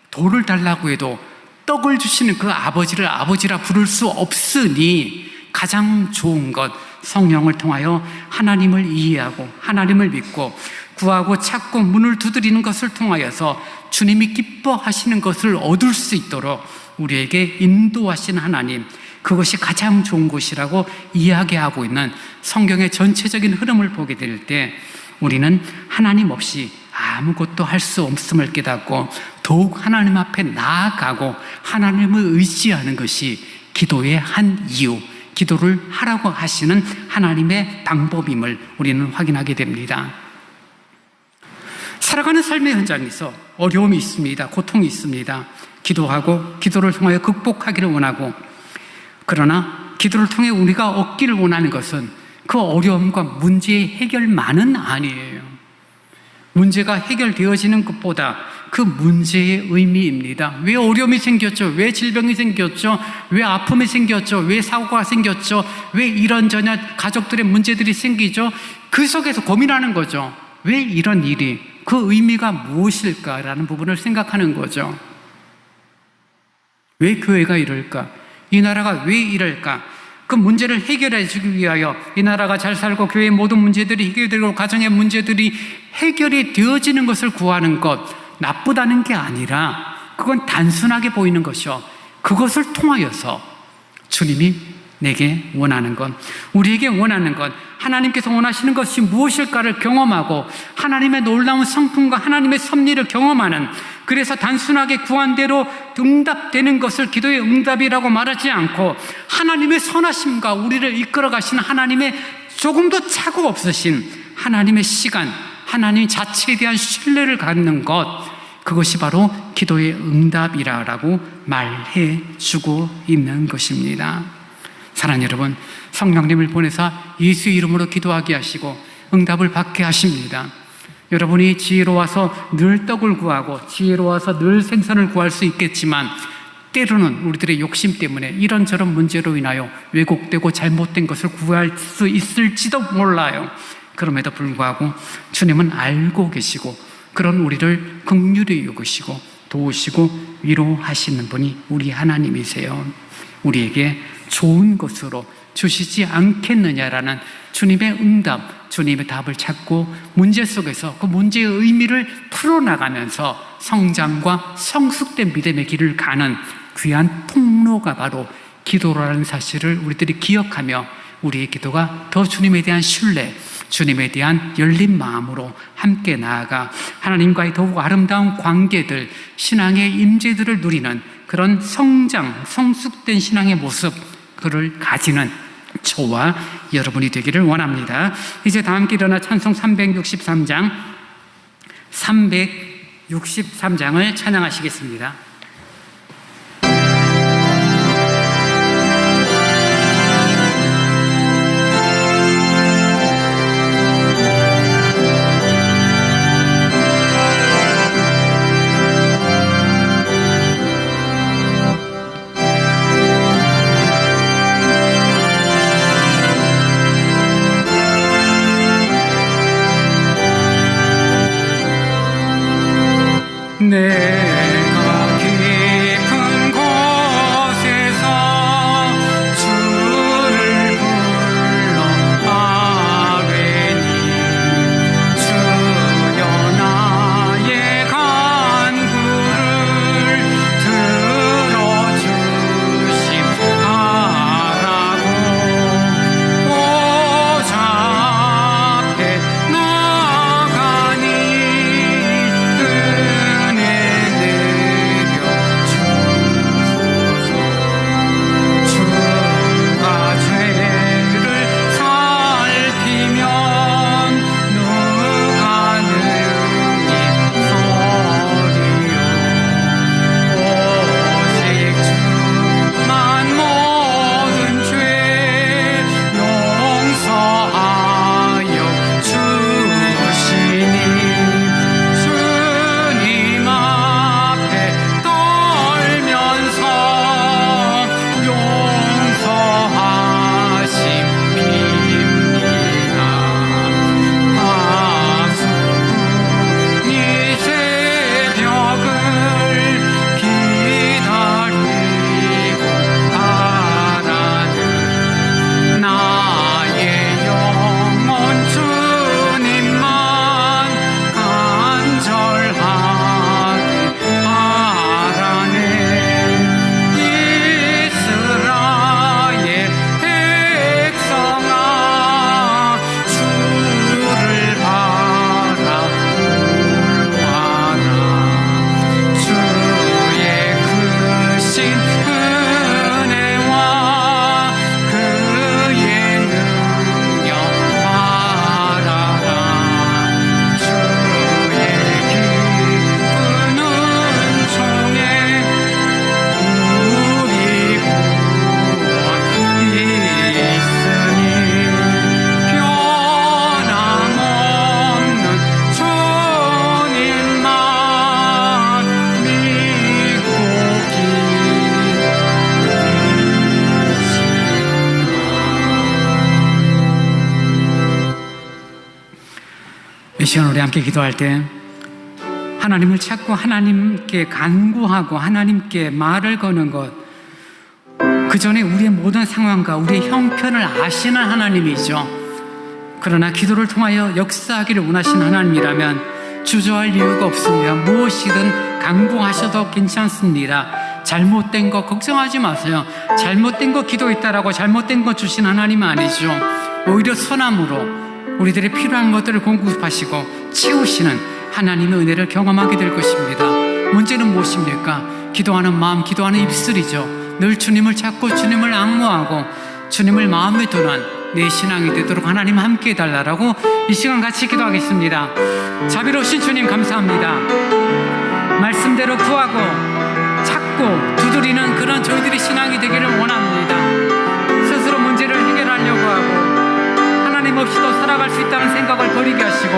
돌을 달라고 해도 떡을 주시는 그 아버지를 아버지라 부를 수 없으니 가장 좋은 것, 성령을 통하여 하나님을 이해하고 하나님을 믿고 구하고 찾고 문을 두드리는 것을 통하여서 주님이 기뻐하시는 것을 얻을 수 있도록 우리에게 인도하신 하나님, 그것이 가장 좋은 것이라고 이야기하고 있는 성경의 전체적인 흐름을 보게 될 때 우리는 하나님 없이 아무것도 할 수 없음을 깨닫고 더욱 하나님 앞에 나아가고 하나님을 의지하는 것이 기도의 한 이유, 기도를 하라고 하시는 하나님의 방법임을 우리는 확인하게 됩니다. 살아가는 삶의 현장에서 어려움이 있습니다. 고통이 있습니다. 기도하고 기도를 통하여 극복하기를 원하고, 그러나 기도를 통해 우리가 얻기를 원하는 것은 그 어려움과 문제의 해결만은 아니에요. 문제가 해결되어지는 것보다 그 문제의 의미입니다. 왜 어려움이 생겼죠? 왜 질병이 생겼죠? 왜 아픔이 생겼죠? 왜 사고가 생겼죠? 왜 이런저런 가족들의 문제들이 생기죠? 그 속에서 고민하는 거죠. 왜 이런 일이, 그 의미가 무엇일까라는 부분을 생각하는 거죠. 왜 교회가 이럴까? 이 나라가 왜 이럴까? 그 문제를 해결해 주기 위하여 이 나라가 잘 살고 교회의 모든 문제들이 해결되고 가정의 문제들이 해결이 되어지는 것을 구하는 것, 나쁘다는 게 아니라 그건 단순하게 보이는 것이요, 그것을 통하여서 주님이 내게 원하는 것, 우리에게 원하는 것, 하나님께서 원하시는 것이 무엇일까를 경험하고 하나님의 놀라운 성품과 하나님의 섭리를 경험하는, 그래서 단순하게 구한 대로 응답되는 것을 기도의 응답이라고 말하지 않고 하나님의 선하심과 우리를 이끌어 가시는 하나님의 조금도 착오 없으신 하나님의 시간, 하나님 자체에 대한 신뢰를 갖는 것, 그것이 바로 기도의 응답이라고 말해 주고 있는 것입니다. 사랑하는 여러분, 성령님을 보내사 예수 이름으로 기도하게 하시고 응답을 받게 하십니다. 여러분이 지혜로워서 늘 떡을 구하고 지혜로워서 늘 생선을 구할 수 있겠지만, 때로는 우리들의 욕심 때문에 이런저런 문제로 인하여 왜곡되고 잘못된 것을 구할 수 있을지도 몰라요. 그럼에도 불구하고 주님은 알고 계시고 그런 우리를 긍휼히 여기시고 도우시고 위로하시는 분이 우리 하나님이세요. 우리에게 좋은 것으로 주시지 않겠느냐라는 주님의 응답, 주님의 답을 찾고 문제 속에서 그 문제의 의미를 풀어나가면서 성장과 성숙된 믿음의 길을 가는 귀한 통로가 바로 기도라는 사실을 우리들이 기억하며 우리의 기도가 더 주님에 대한 신뢰, 주님에 대한 열린 마음으로 함께 나아가 하나님과의 더욱 아름다운 관계들, 신앙의 임재들을 누리는 그런 성장, 성숙된 신앙의 모습, 그를 가지는 저와 여러분이 되기를 원합니다. 이제 다 함께 일어나 찬송 363장을 찬양하시겠습니다. 이 시간 우리 함께 기도할 때 하나님을 찾고 하나님께 간구하고 하나님께 말을 거는 것, 그 전에 우리의 모든 상황과 우리의 형편을 아시는 하나님이죠. 그러나 기도를 통하여 역사하기를 원하시는 하나님이라면 주저할 이유가 없습니다. 무엇이든 간구하셔도 괜찮습니다. 잘못된 거 걱정하지 마세요. 잘못된 거 기도했다라고 잘못된 거 주신 하나님은 아니죠. 오히려 선함으로 우리들의 필요한 것들을 공급하시고 치우시는 하나님의 은혜를 경험하게 될 것입니다. 문제는 무엇입니까? 기도하는 마음, 기도하는 입술이죠. 늘 주님을 찾고 주님을 앙모하고 주님을 마음에 두는 내 신앙이 되도록 하나님 함께 해달라고 이 시간 같이 기도하겠습니다. 자비로우신 주님 감사합니다. 말씀대로 구하고 찾고 두드리는 그런 저희들의 신앙이 되기를 원합니다. 스스로 문제를 해결하려고 하고 하나님 없이도 살아갈 수 있다는 생각을 버리게 하시고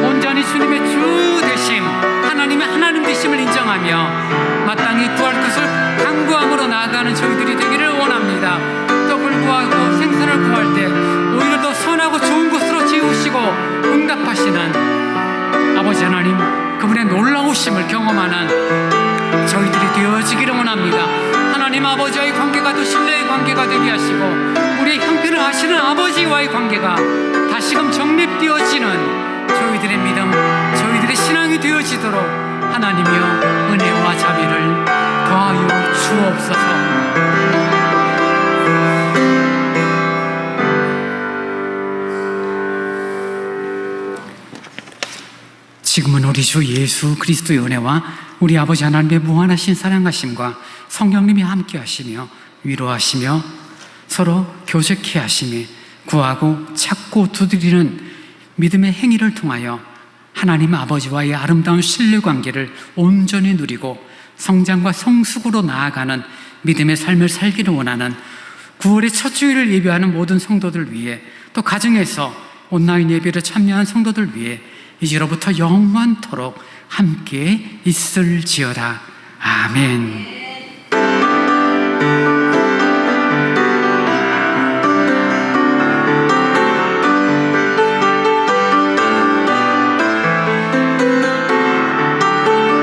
온전히 주님의 주 되심, 하나님의 하나님 되심을 인정하며 마땅히 구할 것을 간구함으로 나아가는 저희들이 되기를 원합니다. 떡을 구하고 생선을 구할 때 오히려 더 선하고 좋은 것으로 지으시고 응답하시는 아버지 하나님, 그분의 놀라우심을 경험하는 저희들이 되어지기를 원합니다. 하나님 아버지와의 관계가 더 신뢰의 관계가 되게 하시고 우리의 형편을 아시는 아버지와의 관계가 다시금 정립되어지는 저희들의 믿음, 저희들의 신앙이 되어지도록 하나님이여 은혜와 자비를 더하여 주옵소서. 지금은 우리 주 예수 그리스도의 은혜와 우리 아버지 하나님의 무한하신 사랑하심과 성령님이 함께 하시며 위로하시며 서로 교제케 하시며 구하고 찾고 두드리는 믿음의 행위를 통하여 하나님 아버지와의 아름다운 신뢰관계를 온전히 누리고 성장과 성숙으로 나아가는 믿음의 삶을 살기를 원하는 9월의 첫 주일을 예배하는 모든 성도들 위해, 또 가정에서 온라인 예배를 참여한 성도들 위해 이제로부터 영원토록 함께 있을지어다. 아멘.